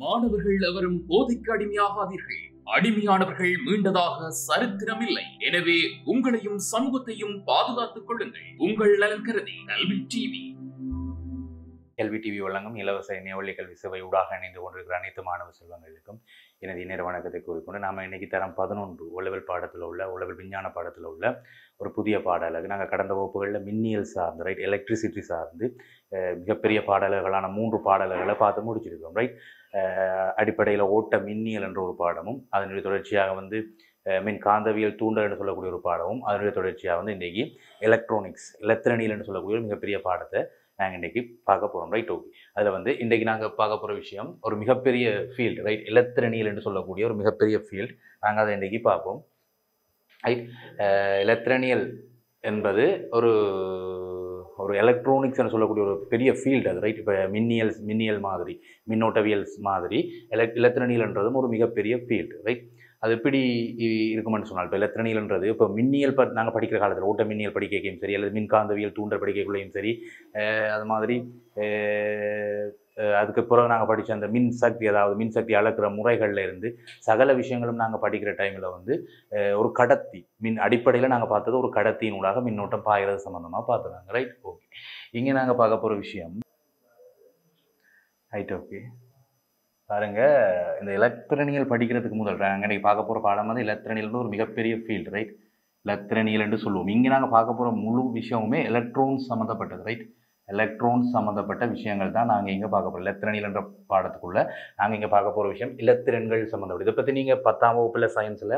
மாணவர்கள் எவரும் போதைக்கு அடிமையாகாதீர்கள். அடிமையானவர்கள் மீண்டதாக சரித்திரமில்லை. எனவே உங்களையும் சமூகத்தையும் பாதுகாத்துக் கொள்ளுங்கள். உங்கள் நலன் கருதி கல்வி டிவி. கல்வி டிவி வழங்கும் இலவச இணையவழி கல்வி சேவை ஊடாக இணைந்து கொண்டிருக்கிற அனைத்து மாணவ செல்வங்களுக்கும் எனது இணைய வணக்கத்தை கூறிக்கொண்டு நாம் இன்னைக்கு தரம் 11 உளவியல் பாடத்தில் உள்ள உளவியல் விஞ்ஞான பாடத்தில் உள்ள ஒரு புதிய பாடலுக்கு நாங்கள் கடந்த வகுப்புகளில் மின்னியல் சார்ந்து ரைட் எலக்ட்ரிசிட்டி சார்ந்து மிகப்பெரிய பாடல்களான 3 பாடல்களை பார்த்து முடிச்சிருக்கோம் ரைட். அடிப்படையில் ஓட்ட மின்னியல் என்ற ஒரு பாடமும் அதனுடைய தொடர்ச்சியாக மின் காந்தவியல் தூண்டல் என்று சொல்லக்கூடிய ஒரு பாடமும் அதனுடைய தொடர்ச்சியாக இன்றைக்கி எலக்ட்ரானிக்ஸ் எலக்ட்ரானியல் என்று சொல்லக்கூடிய ஒரு மிகப்பெரிய பாடத்தை நாங்கள் இன்றைக்கி பார்க்க போகிறோம் ரைட். ஓகே, அதில் இன்றைக்கி நாங்கள் பார்க்க போகிற விஷயம் ஒரு மிகப்பெரிய ஃபீல்டு ரைட். எலக்ட்ரானியல் என்று சொல்லக்கூடிய ஒரு மிகப்பெரிய ஃபீல்டு நாங்கள் அதை இன்றைக்கி பார்ப்போம் ரைட். எலக்ட்ரானியல் என்பது ஒரு ஒரு எலக்ட்ரானிக்ஸ் என்று சொல்லக்கூடிய ஒரு பெரிய ஃபீல்டு அது ரைட். இப்போ மின்னியல் மாதிரி மின்னோட்டவியல் மாதிரி எலக்ட்ரானியல்ன்றதும் ஒரு மிகப்பெரிய ஃபீல்டு ரைட். அது எப்படி இருக்குமென்னு சொன்னால் இப்போ எலக்ட்ரானியல்ன்றது இப்போ மின்னியல் நாங்கள் படிக்கிற காலத்தில் ஓட்ட மின்னியல் படிக்கையும் சரி அல்லது மின்காந்தவியல் தூண்டல் படிக்கைக்குள்ளேயும் சரி அது மாதிரி அதுக்கு பிறகு நாங்கள் படித்த அந்த மின்சக்தி அதாவது மின்சக்தி அளக்கிற முறைகளில் இருந்து சகல விஷயங்களும் நாங்கள் படிக்கிற டைமில் ஒரு கடத்தி அடிப்படையில் நாங்கள் பார்த்தது ஒரு கடத்தியினூடாக மின்னோட்டம் பாய்கிறது சம்மந்தமாக பார்த்துனாங்க ரைட். ஓகே, இங்கே நாங்கள் பார்க்க போகிற விஷயம் ரைட். ஓகே பாருங்க, இந்த எலக்ட்ரானியல் படிக்கிறதுக்கு முதல் நாங்கள் இன்றைக்கி பார்க்க போகிற பாடம் எலக்ட்ரானியல்னு ஒரு மிகப்பெரிய ஃபீல்டு ரைட். எலக்ட்ரானியல் என்று சொல்லுவோம். இங்கே நாங்கள் பார்க்க போகிற முழு விஷயமுமே எலக்ட்ரான்ஸ் சம்மந்தப்பட்டது ரைட். எலக்ட்ரான்ஸ் சம்மந்தப்பட்ட விஷயங்கள் தான் நாங்கள் இங்கே பார்க்க போகிறோம். எலக்ட்ரானியல் என்ற பாடத்துக்குள்ளே நாங்கள் இங்கே பார்க்க போகிற விஷயம் இலத்திரன்கள் சம்மந்தப்பட்டது. இதை பற்றி நீங்கள் 10ஆம் வகுப்பில் சயின்ஸில்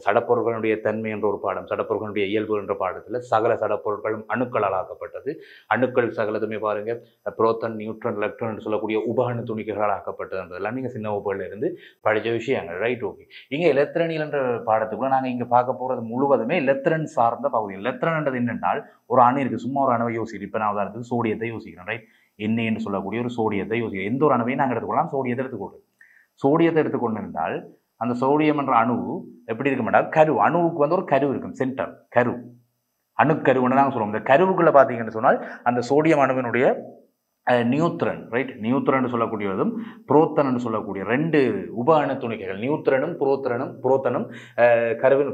சடப்பொருட்களுடைய தன்மை என்ற ஒரு பாடம், சடப்பொருட்களுடைய இயல்பு என்ற பாடத்தில் சகல சடப்பொருட்களும் அணுக்களால் ஆக்கப்பட்டது. அணுக்கள் சகலதுமே பாருங்கள் புரோட்டான் நியூட்ரான் எலக்ட்ரான் என்று சொல்லக்கூடிய உபகண துணிக்கைகளால் ஆக்கப்பட்டதுன்றதெல்லாம் நீங்கள் சின்ன வகுப்புகளில் இருந்து படித்த விஷயங்கள் ரைட். ஓகே, இங்கே எலக்ட்ரானியல் என்ற பாடத்துக்குள்ளே நாங்கள் இங்கே பார்க்க போகிறது முழுவதுமே எலக்ட்ரான் சார்ந்த பகுதி. எலக்ட்ரான்ன்றது என்னென்றால் ஒரு அணு இருக்குது, சும்மா ஒரு அணுவை யோசிக்கிறேன். இப்போ நான் உதாரணத்துக்கு சோடியத்தை யோசிக்கிறேன் ரைட். என்ன என்று சொல்லக்கூடிய ஒரு சோடியத்தை யோசிக்கிறேன். எந்த ஒரு அணுவையும் நாங்கள் எடுத்துக்கொள்ளலாம். சோடியத்தை எடுத்துக்கொள்கிறோம். சோடியத்தை எடுத்துக்கொண்டு இருந்தால் அந்த சோடியம் என்ற அணு எப்படி இருக்கும் என்றால் கரு, அணுவுக்கு ஒரு கரு இருக்கும், சென்டர் கரு, அணுக்கருன்னு நாங்கள் சொல்லுவோம். இந்த கருவுக்குள்ளே பார்த்தீங்கன்னு சொன்னால் அந்த சோடியம் அணுவினுடைய நியூத்ரன் ரைட். நியூத்ரன் சொல்லக்கூடியதும் புரோத்தன் என்று சொல்லக்கூடிய 2 உப அணு துணிக்கைகள் நியூத்ரனும் புரோத்தனும்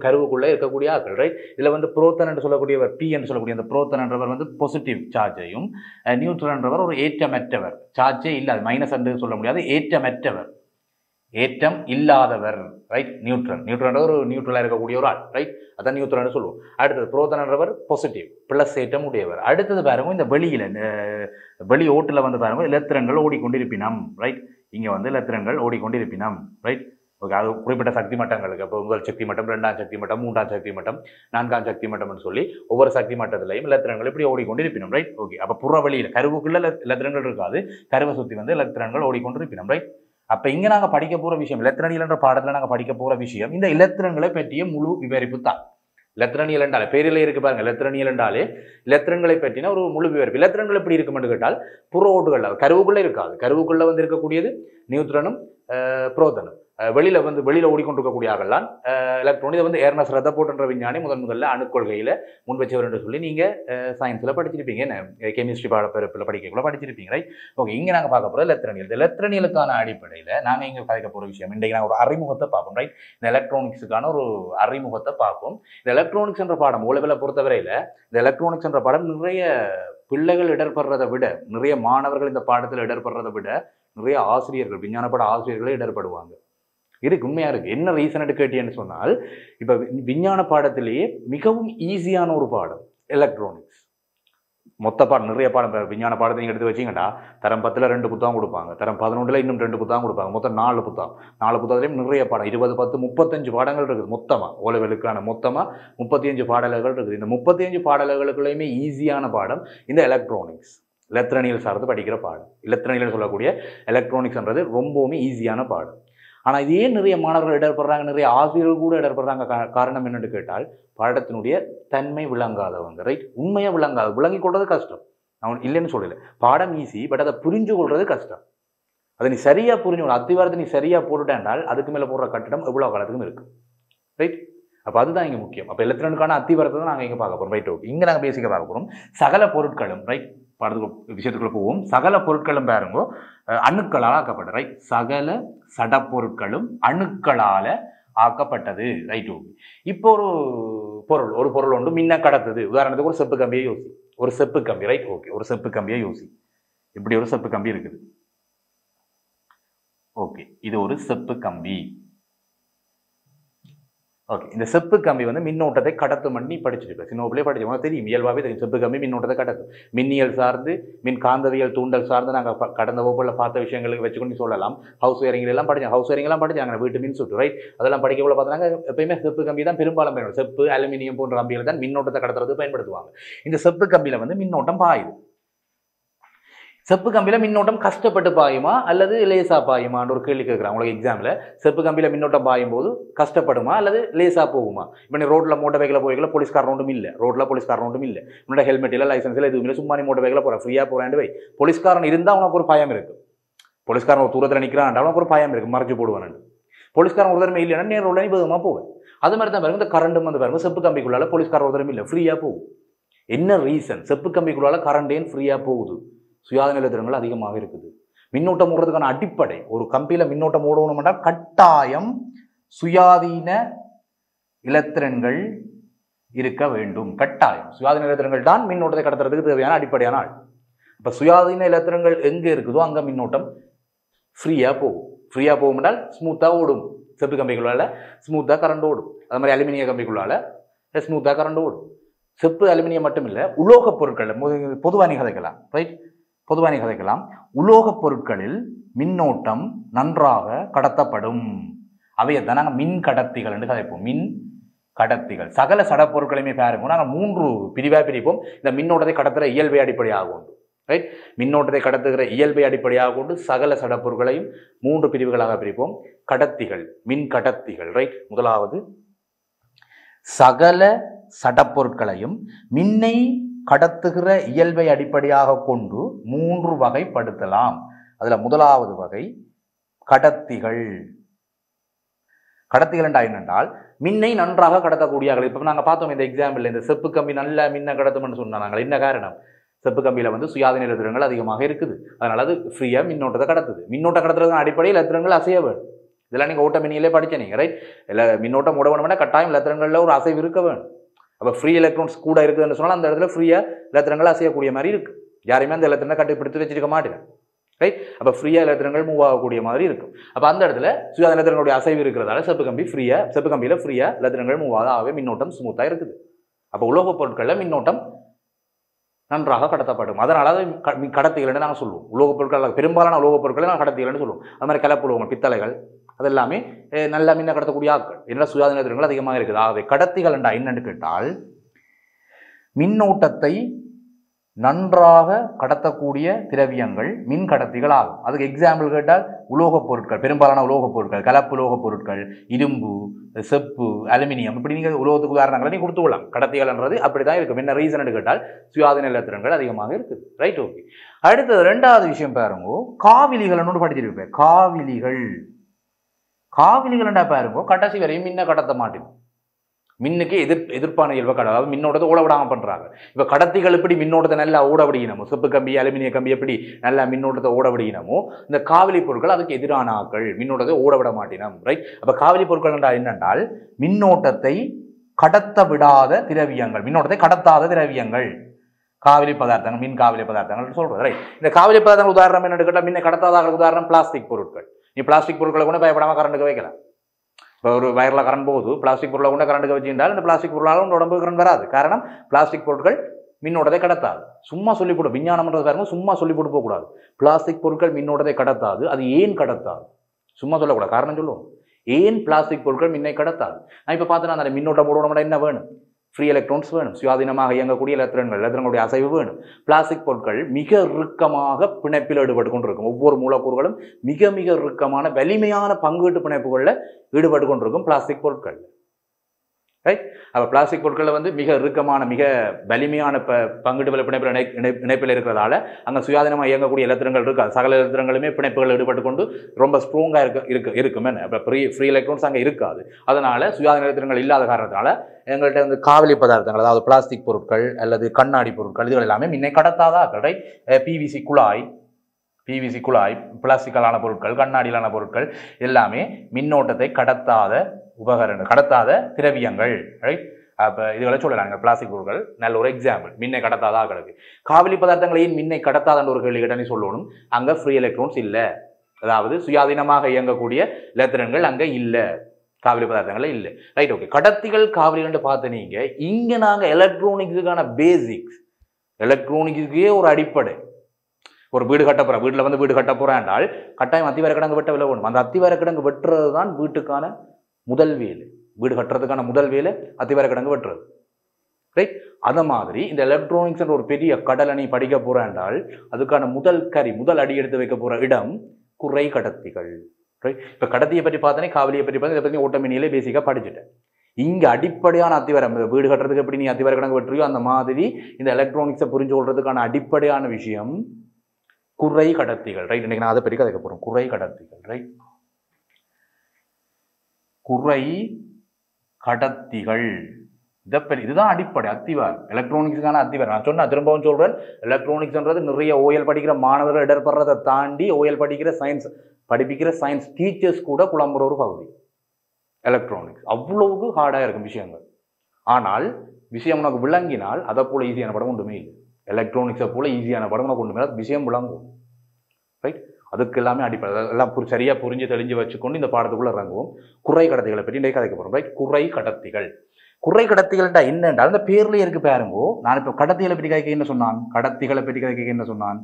கருவுக்குள்ளே இருக்கக்கூடிய ஆக்கள் ரைட். இதில் புரோத்தன் என்று சொல்லக்கூடியவர் பி என்று சொல்லக்கூடிய அந்த புரோத்தன் என்றவர் பாசிட்டிவ் சார்ஜையும் நியூட்ரன் என்றவர் ஒரு ஏற்றமற்றவர், சார்ஜே இல்லாத மைனஸ் என்று சொல்ல முடியாது, ஏற்றமற்றவர், ஏற்றம் இல்லாதவர் ரைட். நியூட்ரன் ஒரு நியூட்ரலாக இருக்கக்கூடிய ஒரு ஆள் ரைட். அதான் நியூட்ரன் சொல்லுவோம். அடுத்தது புரோத்தன் என்றவர் பாசிட்டிவ் பிளஸ் ஏற்றம் உடையவர். அடுத்தது பாருங்க இந்த வெளி ஓட்டில் பாருங்க எலக்ட்ரான்கள் ஓடிக்கொண்டிருப்பினம் ரைட். இங்கே எலக்ட்ரான்கள் ஓடிக்கொண்டிருப்பினம் ரைட். ஓகே, அது குறிப்பிட்ட சக்தி மட்டங்களுக்கு இப்போ முதல் சக்தி மட்டம், 2ஆம் சக்தி மட்டம், 3ஆம் சக்தி மட்டம், 4ஆம் சக்தி மட்டம்னு சொல்லி ஒவ்வொரு சக்தி மட்டத்திலையும் எலக்ட்ரான்கள் இப்படி ஓடிக்கொண்டிருப்பினம் ரைட். ஓகே, அப்போ புற வெளியில் கருவுக்குள்ள எலக்ட்ரான்கள் இருக்காது, கருவை சுற்றி எலக்ட்ரான்கள் ஓடிக்கொண்டிருப்பினம் ரைட். அப்போ இங்கே நாங்கள் படிக்க போகிற விஷயம் எலக்ட்ரானியல் என்ற பாடத்தில் நாங்கள் படிக்க போகிற விஷயம் இந்த எலக்ட்ரான்களை பற்றிய முழு விவரிப்பு தான். எலக்ட்ரானியல் என்றாலே பேரில் இருக்கு பாருங்க, எலக்ட்ரானியல் என்றாலே எலக்ட்ரான்களை பற்றின ஒரு முழு விவரிப்பு. எலக்ட்ரான்கள் எப்படி இருக்குமென்று கேட்டால் புற ஓட்டுகள் கருவுக்குள்ளே இருக்காது, கருவுக்குள்ளே இருக்கக்கூடியது நியூட்ரனும் புரோத்தனும், வெளியில் ஓடிக்கொண்டிருக்கக்கூடிய ஆகலாம் எலக்ட்ரான். இதை ஏர்னஸ் ரதர்ஃபோர்ட் என்ற விஞ்ஞானி முதல்ல அணுக்கொள்கையில் முன்வச்சவர் என்று சொல்லி நீங்கள் சயின்ஸில் படிச்சிருப்பீங்க, என்ன கெமிஸ்ட்ரி பாடப்பிறப்பில் படிக்கக்குள்ள படிச்சிருப்பீங்க ரைட். ஓகே, இங்கே நாங்கள் பார்க்க போகிறோம் எலக்ட்ரானியல். எலக்ட்ரானியலுக்கான அடிப்படையில் நாங்கள் இங்கே கதைக்க போகிற விஷயம் இன்றைக்கு நாங்கள் ஒரு அறிமுகத்தை பார்ப்போம் ரைட். இந்த எலக்ட்ரானிக்ஸுக்கான ஒரு அறிமுகத்தை பார்ப்போம். இந்த எலக்ட்ரானிக்ஸ் என்ற பாடம் உளவியலை பொறுத்தவரையில் இந்த எலக்ட்ரானிக்ஸ் என்ற பாடம் நிறைய பிள்ளைகள் இடர்படுறதை விட, நிறைய மாணவர்கள் இந்த பாடத்தில் இடர்படுறதை விட நிறைய ஆசிரியர்கள், விஞ்ஞான பாட ஆசிரியர்களே இடர்படுவாங்க. இருக்கு, உண்மையாக இருக்குது. என்ன ரீசன் கேட்டீங்கன்னு சொன்னால் இப்போ விஞ்ஞான பாடத்திலேயே மிகவும் ஈஸியான ஒரு பாடம் எலக்ட்ரானிக்ஸ். மொத்த பாடம் நிறைய பாடம் விஞ்ஞான பாடத்தை நீங்கள் எடுத்து வச்சிங்கன்னா தரம் 10ல் 2 புத்தகம் கொடுப்பாங்க, தரம் 11ல் இன்னும் 2 புத்தகம் கொடுப்பாங்க, மொத்தம் 4 புத்தகம். 4 புத்தகத்துலேயும் நிறைய பாடம் 20, 10, 35 பாடங்கள் இருக்குது மொத்தமாக. ஓலவெலுக்கான மொத்தமாக 35 பாடல்கள் இருக்குது. இந்த 35 பாடல்களுக்குள்ளேயுமே ஈஸியான பாடம் இந்த எலக்ட்ரானிக்ஸ், எலக்ட்ரானியல் சார்ந்து படிக்கிற பாடம். எலக்ட்ரானியல் சொல்லக்கூடிய எலக்ட்ரானிக்ஸ்ன்றது ரொம்பவுமே ஈஸியான பாடம். ஆனால் இதே நிறைய மாணவர்கள் இடர்படுறாங்க, நிறைய ஆசிரியர்கள் கூட இடர்படுறாங்க. காரணம் என்னென்னு கேட்டால் பாடத்தினுடைய தன்மை விளங்காதவங்க ரைட். உண்மையாக விளங்காது, விளங்கி கொள்வது கஷ்டம். நான் இல்லைன்னு சொல்லலை, பாடம் ஈஸி, பட் அதை புரிஞ்சு கொள்வது கஷ்டம். அதை நீ சரியாக புரிஞ்சுக்கணும். அத்திவாரத்தை நீ சரியாக போட்டுட்டேன்றால் அதுக்கு மேலே போடுற கட்டிடம் எவ்வளோ காலத்துக்கும் இருக்குது ரைட். அப்போ அதுதான் இங்கே முக்கியம். அப்போ எலக்ட்ரானுக்கான அத்திவாரத்தை தான் நாங்கள் இங்கே பார்க்க போகிறோம் ரைட். ஓகே, இங்கே நாங்கள் பேசிக்க பார்க்க போகிறோம் சகல பொருட்களும் ரைட். விஷயத்துக்குள்ள போவோம். சகல பொருட்களும் பாருங்க அணுக்களால் ஆக்கப்பட்டது, ரைட்? சகல சடப்பொருட்களும் அணுக்களால ஆக்கப்பட்டது, ரைட்? இப்போ ஒரு பொருள் ஒன்று மின்ன கடத்துது. உதாரணத்துக்கு ஒரு செப்பு கம்பியை யோசி, ஒரு செப்பு கம்பி, ரைட்? ஓகே, ஒரு செப்பு கம்பியை யோசி. இப்படி ஒரு செப்பு கம்பி இருக்குது. ஓகே, இது ஒரு செப்பு கம்பி. ஓகே, இந்த செப்பு கம்பி வந்து மின்னோட்டத்தை கடத்தும் பண்ணி படிச்சிருப்பேன். சின்ன பிள்ளையே படிச்சவங்க தெரியும், இயல்பாகவே தெரியும். செப்பு கம்பி மின்னோட்டத்தை கடத்தும். மின்னியல் சார்ந்து மின் காந்தவியல் தூண்டல் சார்ந்து நாங்கள் கடந்த வகுப்புகளில் பார்த்த விஷயங்களுக்கு வச்சுக்கொண்டு சொல்லலாம். ஹவுஸ் ஒயரிங் எல்லாம் படித்தோம், ஹவுஸ் ஒயரிங் எல்லாம் படிச்சாங்க, வீட்டு மின் சுற்று, ரைட்? அதெல்லாம் படிக்கக்குள்ள பார்த்தாங்க எப்பயுமே செப்பு கம்பி தான் பெரும்பாலும் பயன்படும். செப்பு அலுமினியம் போன்ற கம்பிகள் தான் மின்னோட்டத்தை கடத்துறது பயன்படுத்துவாங்க. இந்த செப்பு கம்பியில் வந்து மின்னோட்டம் பாயுது. செப்பு கம்பியில் மின்னோட்டம் கஷ்டப்பட்டு பாயுமா அல்லது லேசா பாயுமான்னு ஒரு கேள்வி கேட்குறாங்க உங்களுக்கு எக்ஸாமில். செப்பு கம்பியில் மின்னோட்டம் பாயும் போது கஷ்டப்படுமா அல்லது லேசா போகுமா? இப்போ நீ ரோட்டில் மோட்டர் பைக்கில் போய்க்கல, போலீஸ்காரன் ஒன்றும் இல்லை, ரோட்டில் போலீஸ்காரன் ஒன்றும் இல்லை, உன்னோட ஹெல்மெட் இல்லை, லைசன்ஸ் இல்லை, எதுவும் இல்லை, சும்மா நீ மோட்டர் பைக்கில் போகிற, ஃப்ரீயாக போகிறாண்டு வை. போலீஸ்காரன் இருந்தால் உனக்கு ஒரு பயம் இருக்குது. போலீஸ்காரன் ஒரு தூரத்தில் நிற்கிறான், அவனுக்கு ஒரு பயம் இருக்குது, மறைச்சு போடுவான். போலீஸ்காரன் ஒரு தரமே இல்லைன்னா நேரம் உடனே வேகமாக போவேன். அது மாதிரி தான் பாருங்க, இந்த கரண்டும் வந்து பாருங்க, செப்பு கம்பிக்குள்ளால போலீஸ்காரன் ஒரு தரமே இல்லை, ஃப்ரீயாக போகும். என்ன ரீசன்? செப்பு கம்பிக்குள்ளால கரண்ட் ஏன் ஃப்ரீயாக போகுது? சுயாதீன இலத்திரங்கள் அதிகமாக இருக்குது. மின்னோட்டம் ஓடுறதுக்கான அடிப்படை, ஒரு கம்பியில் மின்னோட்டம் ஓடணும்னா கட்டாயம் சுயாதீன இலத்திரன்கள் இருக்க வேண்டும். கட்டாயம் சுயாதீன இலத்திரங்கள் தான் மின்னோட்டத்தை கடத்துறதுக்கு தேவையான அடிப்படையான ஆள். இப்போ சுயாதீன இலத்திரங்கள் எங்கே இருக்குதோ அங்கே மின்னோட்டம் ஃப்ரீயாக போகும். ஃப்ரீயாக போகும் என்றால் ஸ்மூத்தாக ஓடும். செப்பு கம்பிக்குள்ளால ஸ்மூத்தாக கரண்ட் ஓடும். அது மாதிரி அலுமினிய கம்பிக்குள்ளால ஸ்மூத்தாக கரண்ட் ஓடும். செப்பு அலுமினியம் மட்டும் இல்லை, உலோகப் பொருட்கள் பொதுவாக கதைக்கலாம், ரைட்? பொதுவாக கதைக்கலாம். உலோகப் பொருட்களில் மின்னோட்டம் நன்றாக கடத்தப்படும். அவையத்தான் நாங்கள் மின் கடத்திகள் என்று கதைப்போம். மின் கடத்திகள். சகல சடப்பொருட்களையுமே பாருங்க, நாங்கள் 3 பிரிவாக பிரிப்போம். இந்த மின்னோட்டத்தை கடத்துகிற இயல்பை அடிப்படையாக கொண்டு, ரைட்? மின்னோட்டத்தை கடத்துகிற இயல்பை அடிப்படையாக கொண்டு சகல சடப்பொருட்களையும் 3 பிரிவுகளாக பிரிப்போம். கடத்திகள், மின் கடத்திகள், ரைட்? முதலாவது சகல சடப்பொருட்களையும் மின்னை கடத்துகிற இயல்பை அடிப்படையாக கொண்டு 3 வகைப்படுத்தலாம். அதுல முதலாவது வகை கடத்திகள். கடத்திகள் என்னென்றால் மின்னை நன்றாக கடத்தக்கூடியவர்கள். இப்போ நாங்கள் பார்த்தோம் இந்த எக்ஸாம்பிள், இந்த செப்பு கம்பி நல்ல மின்ன கடத்தும்னு சொன்னாங்க. என்ன காரணம்? செப்பு கம்பியில் வந்து சுயாதீன இலத்திரங்கள் அதிகமாக இருக்குது, அதனால அது ஃப்ரீயாக மின்னோட்டத்தை கடத்துது. மின்னோட்டம் கடத்துறதுக்கு அடிப்படையில் இலத்திரங்கள் அசைய வேணும். இதெல்லாம் நீங்கள் ஓட்ட மின்னிலே படிச்ச நீங்கள், ரைட்? இல்லை மின்னோட்டம் ஓட வேணும்னா கட்டாயம் இலத்திரங்களில் ஒரு அசைவு இருக்க வேணும். அப்போ ஃப்ரீ எலக்ட்ரான்ஸ் கூட இருக்குதுன்னு சொன்னால் அந்த இடத்துல ஃப்ரீயாக இலத்திரங்கள் அசையக்கூடிய மாதிரி இருக்குது. யாரையுமே அந்த இலத்திரனை கட்டுப்படுத்தி வச்சிருக்க மாட்டேன், ரைட்? அப்போ ஃப்ரீயாக இலத்திரங்கள் மூவ் ஆகக்கூடிய மாதிரி இருக்கும். அப்போ அந்த இடத்துல சுயாதீன இலத்திரங்களுடைய அசைவு இருக்கிறதால செப்பு கம்பியில் ஃப்ரீயாக இலத்திரங்கள் மூவ் ஆகவே மின்னோட்டம் ஸ்மூத்தாக இருக்குது. அப்போ உலோகப் பொருட்களில் மின்னோட்டம் நன்றாக கடத்தப்படும். அதனால அது கடத்திகள்னு நாங்கள் சொல்லுவோம். உலோகப் பொருட்கள், பெரும்பாலான உலோகப் பொருட்களை நாங்கள் கடத்திகள்னு சொல்லுவோம். அது மாதிரி கலப்பு உலோகங்கள், பித்தளைகள், அது எல்லாமே நல்ல மின்ன கடத்தக்கூடிய ஆட்கள். என்ன சுயாதீன இலத்திரங்கள் அதிகமாக இருக்குது. ஆகவே கடத்திகள் என்றா என்னன்னு கேட்டால் மின்னோட்டத்தை நன்றாக கடத்தக்கூடிய திரவியங்கள் மின் கடத்திகள் ஆகும். அதுக்கு எக்ஸாம்பிள் கேட்டால் உலோகப் பொருட்கள், பெரும்பாலான உலோகப் பொருட்கள், கலப்பு உலோகப் பொருட்கள், இரும்பு, செப்பு, அலுமினியம், இப்படி நீங்கள் உலோகத்துக்கு உதாரணங்களை நீ கொடுத்து கொள்ளலாம். கடத்திகள்ன்றது அப்படிதான் இருக்கும். என்ன ரீசன் கேட்டால் சுயாதீன இலத்திரங்கள் அதிகமாக இருக்குது, ரைட்? ஓகே. அடுத்தது 2வது விஷயம் பாருங்க, காவிலிகள் படிச்சிருப்பேன். காவிலிகள் என்ன பாருங்க, கடைசி வரையும் மின்ன கடத்த மாட்டேன். மின்னுக்கு எதிர்ப்பான இயல்பை அதாவது மின்னோட்டத்தை ஓட விடாமல் பண்றாங்க. இப்போ கடத்திகள் எப்படி மின்னோட்டத்தை நல்லா ஓட விடிக்கணுமோ, செப்பு கம்பி, அலுமினிய கம்பி எப்படி நல்லா மின்னோட்டத்தை ஓட விடிக்கணுமோ, இந்த காவிலி பொருட்கள் அதுக்கு எதிரான ஆக்கள், மின்னோட்டத்தை ஓட விட மாட்டினோம், ரைட்? அப்போ காவிலி பொருட்கள் என்றால் என்னென்றால் மின்னோட்டத்தை கடத்த விடாத திரவியங்கள், மின்னோட்டத்தை கடத்தாத திரவியங்கள், காவிலி பதார்த்தங்கள், மின் காவிலி பதார்த்தங்கள் சொல்றது, ரைட்? இந்த காவிலி பதார்த்தங்கள் உதாரணம் என்ன கேட்டால் மின்ன கடத்தாத உதாரணம் பிளாஸ்டிக் பொருட்கள். நீ பிளாஸ்டிக் பொருட்களை கூட பயப்படாம கரண்ட்டுக்கு வைக்கலாம். இப்போ ஒரு வயரில் கரண்ட் போகுது, பிளாஸ்டிக் பொருளை கூட கரண்ட்டுக்கு வச்சுட்டால் இந்த பிளாஸ்டிக் பொருளால் உங்கள் உடம்புக்கு கரண்ட் வராது. காரணம் பிளாஸ்டிக் பொருட்கள் மின்னோட்டத்தை கடத்தாது. சும்மா சொல்லி போட்டு விஞ்ஞானம்ன்றது பாருங்க, சும்மா சொல்லி போட்டு போகக்கூடாது. பிளாஸ்டிக் பொருட்கள் மின்னோட்டத்தை கடத்தாது. அது ஏன் கடத்தாது சும்மா சொல்லக்கூடாது, காரணம் சொல்லுவோம். ஏன் பிளாஸ்டிக் பொருட்கள் மின்னை கடத்தாது? நான் இப்போ பார்த்தேன்னா அந்த மின்னோட்டம் போடணும் என்ன வேணும்? ஃப்ரீ எலக்ட்ரான்ஸ் வேணும், சுயாதீனமாக இயங்கக்கூடிய இலத்திரங்களுடைய அசைவு வேணும். பிளாஸ்டிக் பொருட்கள் மிக இறுக்கமாக பிணைப்பில் ஈடுபட்டு கொண்டிருக்கும். ஒவ்வொரு மூலக்கூறுகளும் மிக மிக இறுக்கமான வலிமையான பங்கீட்டு பிணைப்புகளில் ஈடுபட்டு கொண்டிருக்கும் பிளாஸ்டிக் பொருட்கள், ரைட். அப்போ பிளாஸ்டிக் பொருட்களில் வந்து மிக இறுக்கமான மிக வலிமையான பங்கிடுதல் பிணைப்பு இணைப்பில் இருக்கிறதால அங்கே சுயாதீனமாக இயங்கக்கூடிய எலக்ட்ரான்கள் இருக்காது. சகல எலக்ட்ரான்களுமே பிணைப்புகள் ஈடுபட்டு கொண்டு ரொம்ப ஸ்ட்ராங்காக இருக்கும். அப்போ ஃப்ரீ எலக்ட்ரான்ஸ் அங்கே இருக்காது. அதனால சுயாதீன எலக்ட்ரான்கள் இல்லாத காரணத்தினால எங்கள்கிட்ட வந்து காவலி பதார்த்தங்கள், அதாவது பிளாஸ்டிக் பொருட்கள் அல்லது கண்ணாடி பொருட்கள், இதுகள் எல்லாமே மின்னை கடத்தாதான். ரைட். பிவிசி குழாய், பிளாஸ்டிக்கலான பொருட்கள், கண்ணாடியிலான பொருட்கள் எல்லாமே மின்னோட்டத்தை கடத்தாத உபகரணங்கள், கடத்தாத திரவியங்கள். ரைட். அப்போ இதுகளை சொல்லலாம். பிளாஸ்டிக் பொருட்கள் நல்ல ஒரு எக்ஸாம்பிள். மின்னை கடத்தாதா கிடக்கு. காவலி பதார்த்தங்களையும் மின்னை கடத்தாதன்ற ஒரு கேள்வி கேட்டனே சொல்லணும். அங்கே ஃப்ரீ எலக்ட்ரான்ஸ் இல்லை, அதாவது சுயாதீனமாக இயங்கக்கூடிய எலக்ட்ரான்கள் அங்கே இல்லை, காவலி பதார்த்தங்கள் இல்லை. ரைட். ஓகே. கடத்திகள் காவலிகள் பார்த்து நீங்க இங்கே நாங்கள் எலக்ட்ரானிக்ஸுக்கான பேசிக்ஸ், எலக்ட்ரானிக்ஸுக்கே ஒரு அடிப்படை. ஒரு வீடு கட்ட போகிறேன், வீட்டில் வந்து வீடு கட்ட போகிறேன் என்றால் கட்டாயம் அத்திவார கிடங்கு வெட்ட விலை வேணும். அந்த அத்திவார கிடங்கு வெட்டுறது தான் வீட்டுக்கான முதல் வேலை. வீடு கட்டுறதுக்கான முதல் வேலை அத்திவார கிடங்கு வெட்டுறது. ரைட். அந்த மாதிரி இந்த எலக்ட்ரானிக்ஸ் ஒரு பெரிய கடலை நீ படிக்க போற என்றால் அதுக்கான முதல் அடி எடுத்து வைக்க போற இடம் குறை கடத்திகள். ரைட். இப்போ கடத்தியை பற்றி பார்த்தனே, காவலியை பற்றி பார்த்தா, இதை பற்றி ஓட்டமினியிலே பேசிக்காக படிச்சுட்டேன். இங்கே அடிப்படையான அத்திவாரம், வீடு கட்டுறதுக்கு எப்படி நீ அத்திவார கிடங்கு வெட்டுறியோ அந்த மாதிரி இந்த எலக்ட்ரானிக்ஸை புரிஞ்சு கொள்றதுக்கான அடிப்படையான விஷயம் குறை கடத்திகள். ரைட். இன்னைக்கு நான் அதை பற்றி கதைக்க போறோம். குறை கடத்திகள். ரைட். குறை கடத்திகள் இதுதான் அடிப்படை அத்திவாரம், எலக்ட்ரானிக்ஸுக்கான அத்திவாரம். நான் சொன்ன திரும்பவும் சொல்றேன், எலக்ட்ரானிக்ஸ்ன்றது நிறைய ஓஎல் படிக்கிற மாணவர்கள் இடர்படுறதை தாண்டி ஓஎல் படிக்கிற சயின்ஸ் டீச்சர்ஸ் கூட குழம்புற ஒரு பகுதி எலக்ட்ரானிக்ஸ். அவ்வளவுக்கு ஹார்டாக இருக்கும் விஷயங்கள். ஆனால் விஷயம் உனக்கு விளங்கினால் அதை போல ஈஸியான படம் ஒன்றுமே இல்லை. எலக்ட்ரானிக்ஸை போல ஈஸியான படம் உனக்கு ஒன்றுமே விஷயம் விளங்கும். ரைட். அதுக்கு எல்லாமே அடிப்படை எல்லாம் சரியா புரிஞ்சு தெளிஞ்சு வச்சுக்கொண்டு இந்த பாடத்துக்குள்ள இறங்குவோம். குறை கடத்திகளை பற்றி இன்றைக்கு கதைக்க போறோம். ரைட். குறை கடத்திகள்டா என்னென்றால் அந்த பேர்லயே இருக்கு பாருங்கோ. நான் இப்போ கடத்திகளை பற்றி கதைக்க என்ன சொன்னான், கடத்திகளை பற்றி கதைக்க என்ன சொன்னான்,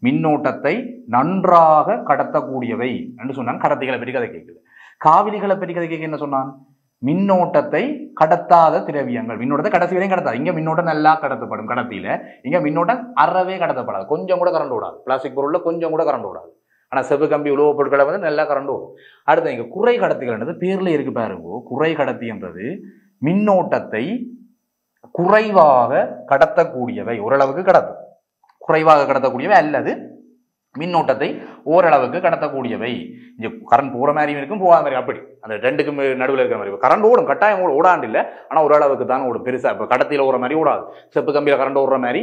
மின்னோட்டத்தை நன்றாக கடத்தக்கூடியவை என்று சொன்னான். கடத்திகளை பற்றி கதை கேட்குது. காவிரிகளை பற்றி கதை கேட்க என்ன சொன்னான், மின்னோட்டத்தை கடத்தாத திரவியங்கள். மின்னோட்டத்தை கடைசி வரையும் கடத்தாது. இங்க மின்னோட்டம் நல்லா கடத்தப்படும் கடத்தியில, இங்க மின்னோட்டம் அறவே கடத்தப்படாது. கொஞ்சம் கூட கரண்ட் ஓடாது. பிளாஸ்டிக் பொருள்ல கொஞ்சம் கூட கரண்ட் ஓடாது. ஆனா செவ்வு கம்பி உலோக பொருட்களை வந்து நல்லா கரண்ட் ஓடும். அடுத்து இங்க குறை கடத்திகள் பேர்ல இருக்கு பாருங்க. குறை கடத்தி என்றது மின்னோட்டத்தை குறைவாக கடத்தக்கூடியவை, ஓரளவுக்கு கடத்தும், குறைவாக கடத்தக்கூடியவை அல்லது மின்னோட்டத்தை ஓரளவுக்கு கடத்தக்கூடியவை. இங்க கரண்ட் போற மாதிரியும் இருக்கும், போகாத மாதிரி, அப்படி அந்த ரெண்டுக்கும் நடுவில் இருக்கிற மாதிரி. கரண்ட் ஓடும், கட்டாயம் ஓடாண்டு இல்லை, ஆனா ஓரளவுக்கு தான் ஓடும். பெருசா இப்போ கடத்தியில் ஓடுற மாதிரி ஓடாது. செப்பு கம்பியில கரண்ட் ஓடுற மாதிரி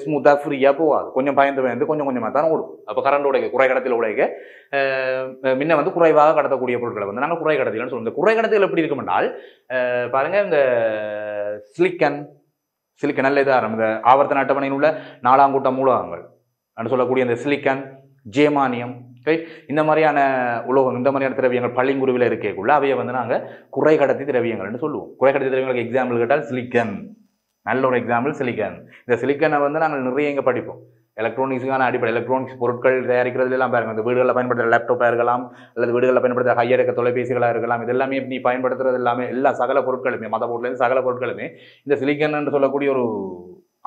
ஸ்மூத்தா ஃப்ரீயா போகாது. கொஞ்சம் பயந்து கொஞ்சம் கொஞ்சமா தான் ஓடும். அப்போ கரண்ட் உடைக்க குறை கடத்தியில் உடைக்க முன்ன வந்து குறைவாக கடத்தக்கூடிய பொருட்களை வந்து நாங்கள் குறை கடத்திகள்னு சொல்லுவோம். இந்த குறை கடத்திகள் எப்படி இருக்கும் என்றால் பாருங்க, இந்த சிலிக்கன் நல்ல இதாக இந்த ஆவர்த்தன அட்டவணையில் உள்ள 4ஆம் கூட்ட மூலகங்கள் சொல்லக்கூடிய இந்த சிலிக்கன், ஜேமானியம், ரைட், இந்த மாதிரியான உலோகம், இந்த மாதிரியான திரவியங்கள் பள்ளிங்குருவில் இருக்கக்குள்ள அவையை வந்து நாங்கள் குறை கடத்தி திரவியங்கள்னு சொல்லுவோம். குறை கடத்தி திரவியங்களுக்கு எக்ஸாம்பிள் கேட்டால் சிலிக்கன், நல்ல ஒரு எக்ஸாம்பிள் சிலிக்கன். இந்த சிலிக்கனை வந்து நாங்கள் நிறைய இங்கே படிப்போம். எலக்ட்ரானிக்ஸுக்கான அடிப்படை, எலக்ட்ரானிக்ஸ் பொருட்கள் தயாரிக்கிறது எல்லாம் பாருங்க. இந்த வீடுகளில் பயன்படுத்துகிற லேப்டாப்பாக இருக்கலாம், அல்லது வீடுகளில் பயன்படுத்துகிற ஹையரக்க தொலைபேசிகளாக இருக்கலாம். இது எல்லாமே நீ பயன்படுத்துறது எல்லாமே எல்லா சகல பொருட்களுமே, மத பொருட்லேருந்து சகல பொருட்களுமே இந்த சிலிக்கன் என்று சொல்லக்கூடிய ஒரு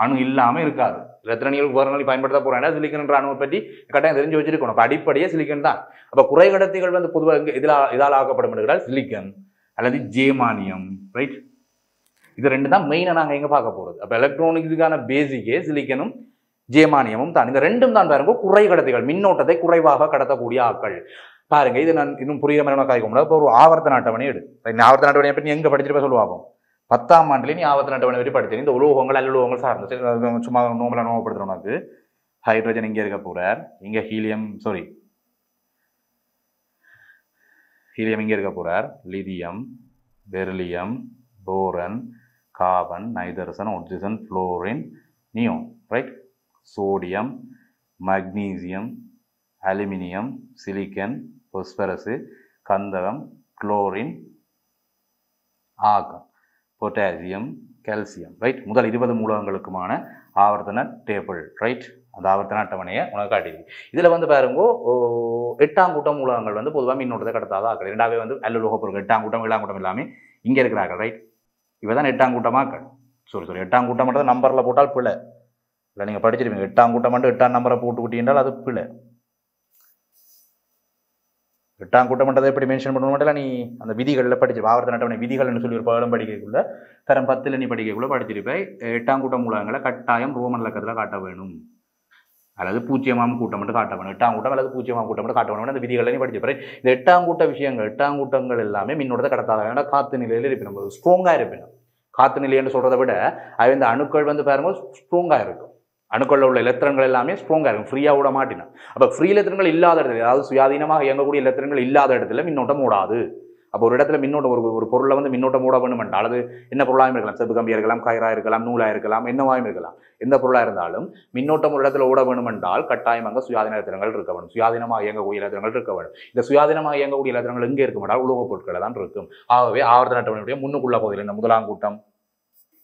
அணு இல்லாமல் இருக்காது. எத்தனை உபகரணங்கள் பயன்படுத்த போறாங்க, சிலிக்கன் என்ற அணுவை பற்றி கட்டாயம் தெரிஞ்சு வச்சிருக்கணும். அப்போ அடிப்படையே சிலிக்கன் தான். அப்போ குறை கடத்திகள் வந்து பொதுவாக இதால் ஆக்கப்படும் என்றால் சிலிக்கன் அல்லது ஜேமானியம், ரைட். இது ரெண்டு தான் மெயினாக நாங்கள் எங்கே பார்க்க போகிறது. அப்போ எலக்ட்ரானிக்ஸுக்கான பேசிக்கே சிலிக்கனும் ஜேமானியமும் தான். இந்த ரெண்டும் தான் பாருங்க குறை கடத்திகள், மின்னோட்டத்தை குறைவாக கடத்தக்கூடிய ஆட்கள். பாருங்க, இது நான் இன்னும் புரியுற மாதிரி காய்க்க முடியாது. இப்போ ஒரு ஆவர்த்தன அட்டவணை எடு. ஆவர்த்தன அட்டவணையை பற்றி எங்கே படிச்சிருப்ப சொல்லுவாங்க. 10ஆம் ஆண்டுலேயே நீ ஆவர்த்தன அட்டவணை பற்றி படித்தேன். இந்த உலோகங்கள் அல்லுலோகங்கள் சார்ந்து சும்மா நோம்பல நோவப்படுத்துகிறோம். உனக்கு ஹைட்ரஜன் இங்கே இருக்க போறார், இங்கே ஹீலியம் இங்கே இருக்க போறார், lithium, beryllium, boron, carbon, nitrogen, oxygen, fluorine, neon, right, sodium, magnesium, aluminium, silicon, phosphorus, கந்தகம், chlorine, argon, potassium, calcium, right. முதல் 20 மூலகங்களுக்குமான ஆவர்த்தன டேபிள், ரைட். அந்த ஆவர்த்தன அட்டவணையை உனக்கு காட்டியிருக்கு. இதில் வந்து பாருங்க, 8ஆம் கூட்டம் மூலகங்கள் வந்து பொதுவாக மின்னோட்டத்தை கடத்தாத ஆக்கள். இரண்டாவே வந்து அல்லுலோக பொருட்கள் 8ஆம் கூட்டம் 7ஆம் கூட்டம் எல்லாமே இங்கே இருக்கிறார்கள், ரைட். இவ தான் 8ஆம் கூட்டமாக்கள். சாரி 8ஆம் கூட்டம் மட்டும் நம்பரில் போட்டால் பிள்ளை இல்லை. நீங்கள் படிச்சிருப்பீங்க 8ஆம் கூட்டம் மட்டும் 8ஆம் நம்பரை போட்டு விட்டீங்கன்றால் அது பிள்ளை. 8ஆம் கூட்டம்ன்றதை எப்படி மென்ஷன் பண்ண மாட்டேன் நீ அந்த விதிகளில் படிச்சு ஆவர்த்தன அட்டவணை விதிகள்னு சொல்லி ஒரு பாடம் படிக்கக்குள்ள தரம் 10ல் நீ படிக்கக்குள்ள படிச்சிருப்பாய் 8ஆம் கூட்ட மூலகங்களை கட்டாயம் ரோமன் இலக்கத்தில் காட்ட வேணும் அல்லது 0ஆம் கூட்டம் மட்டும் காட்ட வேணும் 8ஆம் கூட்டம் அல்லது 0ஆம் கூட்டம் மட்டும் காட்ட வேணும் அந்த விதிகளை நீ படிச்சிருப்பாய் இந்த 8ஆம் கூட்ட விஷயங்கள் 8ஆம் கூட்டங்கள் எல்லாமே மின்னோட்டத்தை கடத்தாத ஏன்னா காத்து நிலையில் இருப்பினும் ஸ்ட்ராங்காக இருப்பினும் காத்து நிலைன்னு சொல்கிறத விட அது இந்த அணுக்கள் வந்து பாருங்க ஸ்ட்ராங்காக இருக்கும் அணுக்களில் உள்ள எலக்ட்ரான்கள் எல்லாமே ஸ்ட்ராங்காக இருக்கும் ஃப்ரீயாக விட மாட்டினா அப்போ ஃப்ரீ எலக்ட்ரான்கள் இல்லாத இடத்துல அதாவது சுயாதீனமாக இயங்கக்கூடிய எலக்ட்ரான்கள் இல்லாத இடத்துல மின்னோட்டம் ஓடாது அப்போ ஒரு இடத்துல மின்னோட்டம் ஒரு பொருளை வந்து மின்னோட்டம் ஓட வேணும் என்றால் அது என்ன பொருளாக இருக்கலாம் செப்பு கம்பியாக இருக்கலாம் கயிறாக இருக்கலாம் நூலாக இருக்கலாம் என்னவாயும் இருக்கலாம் எந்த பொருளாக இருந்தாலும் மின்னோட்டம் ஒரு இடத்துல ஓட வேணும் என்றால் கட்டாயம் அங்கே சுயாதீன எலக்ட்ரான்கள் இருக்க வேணும் சுயாதீனமாக இயங்கக்கூடிய எலக்ட்ரான்கள் இருக்க வேணும் இந்த சுயாதீனமாக இயங்கக்கூடிய எலக்ட்ரான்கள் எங்கே இருக்கும் என்றால் உலோகப் பொருட்களை தான் இருக்கும் ஆகவே ஆவர்த்தன அட்டவணையுடைய முன்னுக்குள்ள பகுதியில் இந்த 1ஆம் கூட்டம்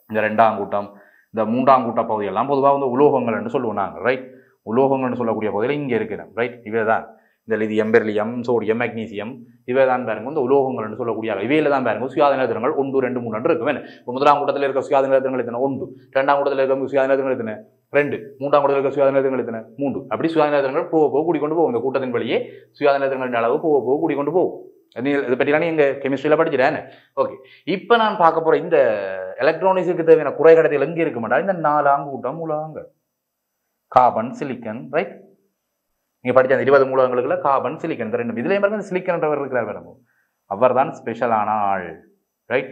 இந்த 2ஆம் கூட்டம் இந்த 3ஆம் கூட்ட பகுதியெல்லாம் பொதுவாக வந்து உலோகங்கள் என்று சொல்லுவோம் நாங்கள் ரைட் உலோகங்கள்னு சொல்லக்கூடிய பகுதியில் இங்கே இருக்கிறோம் ரைட் இவை தான் இந்த லிதியம் பெர்லியம் சோடியம் மெக்னீசியம் இவை தான் பாருங்க இந்த உலோகங்கள் என்று சொல்லக்கூடிய இவையில தான் பாருங்க சுயாதீன எலக்ட்ரான்கள் 1 2 3 இருக்கும் இப்போ 1ஆம் கூட்டத்தில் இருக்க சுயாதீன எலக்ட்ரான்கள் எத்தனை 1 2ஆம் கூட்டத்தில் இருக்க சுயாதீன எலக்ட்ரான்கள் எத்தனை 2 3ஆம் கூட்டத்தில் இருக்க சுயாதீன எலக்ட்ரான்கள் எத்தனை 3 அப்படி சுயாதீன எலக்ட்ரான்கள் போக கூடிக்கொண்டு போகும் இந்த கூட்டத்தின் வழியே சுயாதீன எலக்ட்ரான்களின் அளவு போக கூடிக்கொண்டு போகும் இதை பற்றிலாம் நீங்கள் கெமிஸ்ட்ரியில் படிச்சிட்டேன் ஓகே இப்போ நான் பார்க்க போகிற இந்த எலக்ட்ரானிக்ஸுக்கு தேவையான குறை கடத்திகள் எங்கே இருக்க மாட்டா இந்த 4ஆம் கூட்டம் மூலகங்கள் கார்பன் சிலிக்கன் ரைட் நீங்கள் படித்த அந்த 20 மூலகங்களுக்குள்ள கார்பன் சிலிக்கன் இந்த 2 இதுலேயே பாருங்க சிலிக்கன்றவர் இருக்கிறார் வேணும் அவர் தான் ஸ்பெஷலான ஆள் ரைட்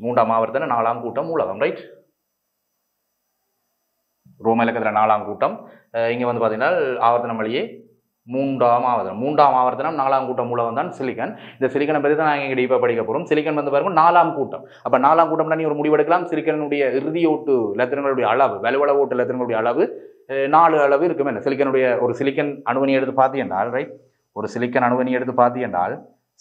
3ஆம் ஆவர்த்தன 4ஆம் கூட்டம் மூலகம் ரைட் ரோம இலக்கத்தில் 4ஆம் கூட்டம் இங்கே வந்து பார்த்தீங்கன்னா ஆவர்த்தனம் வழியே 3ஆம் ஆவர்த்தனம் 4ஆம் கூட்டம் மூலம் தான் சிலிக்கன் இந்த சிலிக்கனை பற்றி தான் நாங்கள் இங்கே டீப்பாக படிக்க போகிறோம் சிலிக்கன் வந்து பாருங்க 4ஆம் கூட்டம் அப்போ 4ஆம் கூட்டம்னா நீ ஒரு முடிவெடுக்கலாம் சிலிக்கனுடைய இறுதியோட்டு இலத்திரங்களுடைய அளவு வலுவள ஓட்டு இலத்திரங்களுடைய அளவு 4 அளவு இருக்கும் என்ன சிலிக்கனுடைய ஒரு சிலிக்கன் அணுவணி எடுத்து பார்த்தீங்கன்றால் ரைட் ஒரு சிலிக்கன் அணுவணி எடுத்து பார்த்தீங்கன்றால்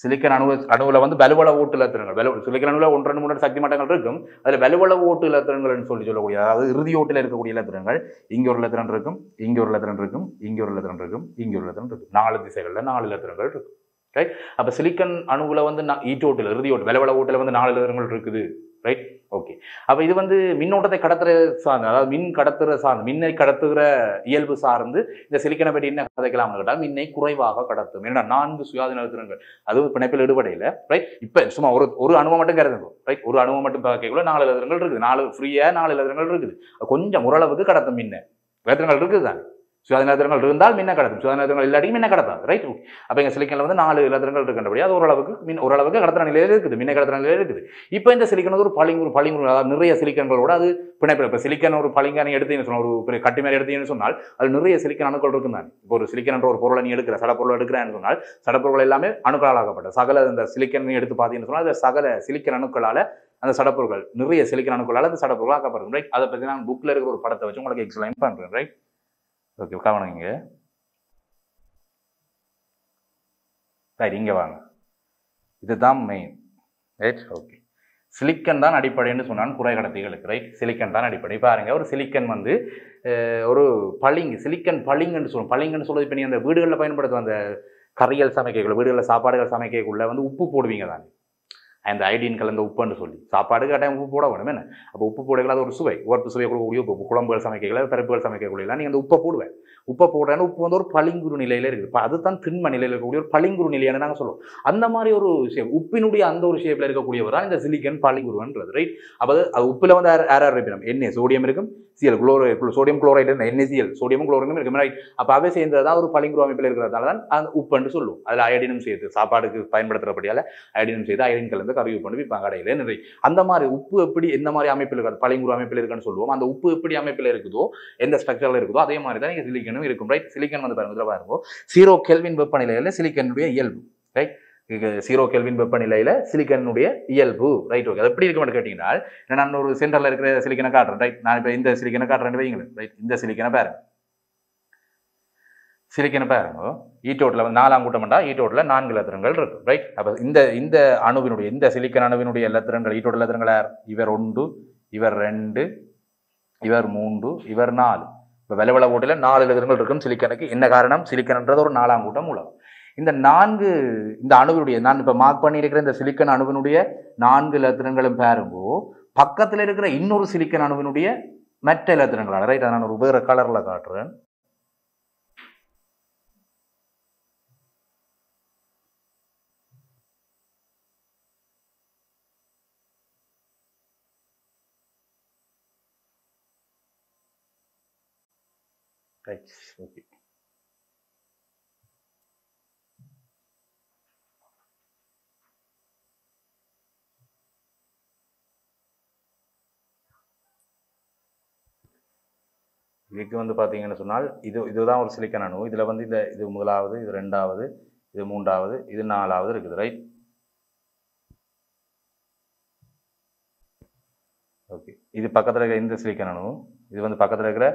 சிலிக்கன் அணுவில் வந்து வலுவள ஓட்டு இலத்திரங்கள் சிலிக்கன் அணுவில் 1 2 3 சக்தி மட்டங்கள் இருக்கும் அதில் வலுவள ஓட்டு இலத்திரங்கள்னு சொல்லக்கூடிய அதாவது இறுதி ஓட்டில் இருக்கக்கூடிய இலத்திரங்கள் இங்கே ஒரு இலத்திரன் இருக்கும் இங்கே ஒரு இலத்திரன் இருக்கும் இங்கே ஒரு இலத்திரன் இருக்கும் இங்கே ஒரு இலத்திரன் இருக்கும் 4 திசைகளில் 4 இலத்திரங்கள் இருக்கும் ரைட் அப்போ சிலிக்கன் அணுவில் வந்து ஈட்டோட்டில் இறுதி ஓட்டு வலுவள ஓட்டில் வந்து 4 இலத்திரங்கள் இருக்குது ரைட் ஓகே அப்போ இது வந்து மின்னோட்டத்தை கடத்துற சார்ந்து அதாவது மின் கடத்துற சார்ந்து மின்னை கடத்துகிற இயல்பு சார்ந்து இந்த சிலிக்கனை பற்றி என்ன கதைக்கலாம்னு கேட்டால் மின்னை குறைவாக கடத்தும் ஏன்னா 4 சுயாதீன எலக்ட்ரான்கள் அதுவும் பிணைப்பில் ஈடுபடையில் ரைட் இப்போ சும்மா ஒரு அணுவை மட்டும் கருதுங்க ரைட் ஒரு அணுவை மட்டும் பார்க்கக்குள்ள 4 எலக்ட்ரான்கள் இருக்குது 4 ஃப்ரீயாக 4 எலக்ட்ரான்கள் இருக்குது கொஞ்சம் ஓரளவுக்கு கடத்தும் மின்ன எலக்ட்ரான்கள் இருக்குது தானே சுயாதீன எலக்ட்ரான்கள் இருந்தால் மின்ன கடத்தும் சுயாதீன எலக்ட்ரான்கள் இல்லாட்டி மின்ன கடத்தாது ரைட் ஓகே அப்போ எங்கள் சிலிக்கனில் வந்து 4 எலக்ட்ரான்கள் இருக்கின்றபடி அது ஓரளவுக்கு கடத்துற நிலையில் இருக்குது மின்ன கடத்துற நிலையில் இருக்குது இப்போ இந்த சிலிக்கன் வந்து ஒரு பளிங்கு அதாவது நிறைய சிலிக்கன்களோட அது பிணைப்பில் இப்போ சிலிக்கன் ஒரு பளிங்கானை எடுத்தீங்கன்னு சொன்னால் ஒரு பெரிய கட்டி மேலே எடுத்தீங்கன்னு சொன்னால் அது நிறைய சிலிக்கன் அணுக்கள் இருக்கும் தான் இப்போ ஒரு சிலிக்கன் என்ற ஒரு பொருளை நீ எடுக்கிற சடப்பொருளை எடுக்கிறேன்னு சொன்னால் சடப்பொருள் எல்லாமே அணுக்களால் ஆக்கப்பட்ட சகல இந்த சிலிக்கன் எடுத்து பார்த்தீங்கன்னு சொன்னால் அது சகல சிலிக்கன் அணுக்களால் அந்த சடப்பொருட்கள் நிறைய சிலிக்கன் அணுக்களால் அந்த சடப்பொருள் ஆக்கப்படும் ரைட் அதை பற்றி நான் புக்கில் இருக்கிற ஒரு படத்தை வச்சு உங்களுக்கு எக்ஸ்பிளைன் பண்ணுறேன் ரைட் ஓகே கவனிங்க ரைட் இங்கே வாங்க இதுதான் மெயின் ரைட் ஓகே சிலிக்கன் தான் அடிப்படைன்னு சொன்னான் குறை கடத்திகளுக்கு ரைட் சிலிக்கன் தான் அடிப்படை பாருங்க ஒரு சிலிக்கன் வந்து ஒரு சிலிக்கன் பளிங்குன்னு சொல்லுவோம் பளிங்குன்னு சொல்றது இப்போ நீ அந்த வீடுகளில் பயன்படுத்தும் அந்த கறிகள் சமைக்கக்குள்ள வீடுகளில் சாப்பாடுகள் சமைக்கக்குள்ள வந்து உப்பு போடுவீங்க தானே அந்த ஐடின் கலந்த உப்புன்னு சொல்லி சாப்பாடு கட்டாயம் உப்பு போட வேணும் என்ன அப்போ உப்பு போடல அது ஒரு சுவை உரப்பு சுவை கொடுக்கக்கூடிய உப்பு குழம்புகள் சமைக்கல பருப்புகள் சமைக்கக்கூடிய நீங்கள் அந்த உப்பை போடுவேன் உப்பை போடுறேன்னு உப்பு வந்து ஒரு பளிங்குரு நிலையில இருக்குது இப்போ அதுதான் திண்ம நிலையில் இருக்கக்கூடிய ஒரு பளிங்குரு நிலையான நாங்கள் சொல்லுவோம் அந்த மாதிரி ஒரு ஷேப் உப்பினுடைய அந்த ஒரு ஷேப்பில் இருக்கக்கூடியவர் தான் இந்த சிலிக்கன் பளிங்குருன்றது ரைட் அப்போ அது உப்பில் வந்து யார் இருப்பினும் என்ன சோடியம் இருக்கும் சிஎல் சோடியம் குளோரைடு NaCl சோடியமும் குளோரைடும் இருக்கும் ரைட் அப்போ அவை சேர்ந்தது தான் ஒரு பளிங்குரு அமைப்பில் இருக்கிறதால தான் அந்த உப்புன்னு சொல்லுவோம் அதில் அயடினும் சேர்த்து சாப்பாடுக்கு பயன்படுத்துறபடியால் அயடினும் சேர்த்து அயடின் கலந்து கறி உப்பு விற்பாங்க கடையில் நிறைய அந்த மாதிரி உப்பு எப்படி எந்த மாதிரி அமைப்பில் இருக்காது பளிங்குரு அமைப்பில் இருக்குன்னு சொல்லுவோம் அந்த உப்பு எப்படி அமைப்பில் இருக்குதோ எந்த ஸ்ட்ரக்சரில் இருக்குதோ அதே மாதிரி தான் நீங்கள் சிலிக்கனும் இருக்கும் ரைட் சிலிக்கன் வந்து பாருங்க 0 கெல்வின் வெப்பநிலையில் சிலிக்கனுடைய இயல்பு ரைட் 0 கெல்வின் வெப்பநிலையில் சிலிக்கனுடைய இயல்பு ரைட் ஓகே அது எப்படி இருக்கும்னு கேட்டீங்கன்னா நான் ஒரு சென்டரில் இருக்கிற சிலிக்கனை காட்டுறேன் ரைட் நான் இப்போ இந்த சிலிக்கனை காட்டுறேன்னு வைங்களேன் ரைட் இந்த சிலிக்கனை பாருங்க ஈட்டோட்டில் வந்து 4ஆம் கூட்டம்டா ஈட்டோட்டில் 4 இலத்திரங்கள் இருக்கும் ரைட் அப்போ இந்த அணுவினுடைய இந்த சிலிக்கன் அணுவினுடைய இலத்திரங்கள் ஈட்டோட இலத்திரங்கள் யார் இவர் 1 இவர் 2 இவர் 3 இவர் 4 இப்போ வலுவள ஓட்டில் 4 இலத்திரங்கள் இருக்கும் சிலிக்கனுக்கு என்ன காரணம் சிலிக்கன்ன்றது ஒரு 4ஆம் கூட்டம் மூலம் இந்த அணுவினுடைய நான் இப்போ மார்க் பண்ணியிருக்கிற இந்த சிலிக்கன் அணுவினுடைய 4 இலத்திரங்களும் பாருங்கோ பக்கத்தில் இருக்கிற இன்னொரு சிலிக்கன் அணுவினுடைய மற்ற இலத்திரங்களால் ரைட் நான் ஒரு வேறு கலரில் காட்டுறேன் ரைட் ஓகே. இதுக்கு வந்து பார்த்தீங்கன்னு சொன்னால் இதுதான் ஒரு சிலிக்கான் அணு. இதில் வந்து இது முதலாவது, இது ரெண்டாவது, இது மூன்றாவது, இது நாலாவது இருக்குது. Right okay. இது பக்கத்தில் இருக்கிற இந்த சிலிக்கான் அணு, இது வந்து பக்கத்தில் இருக்கிற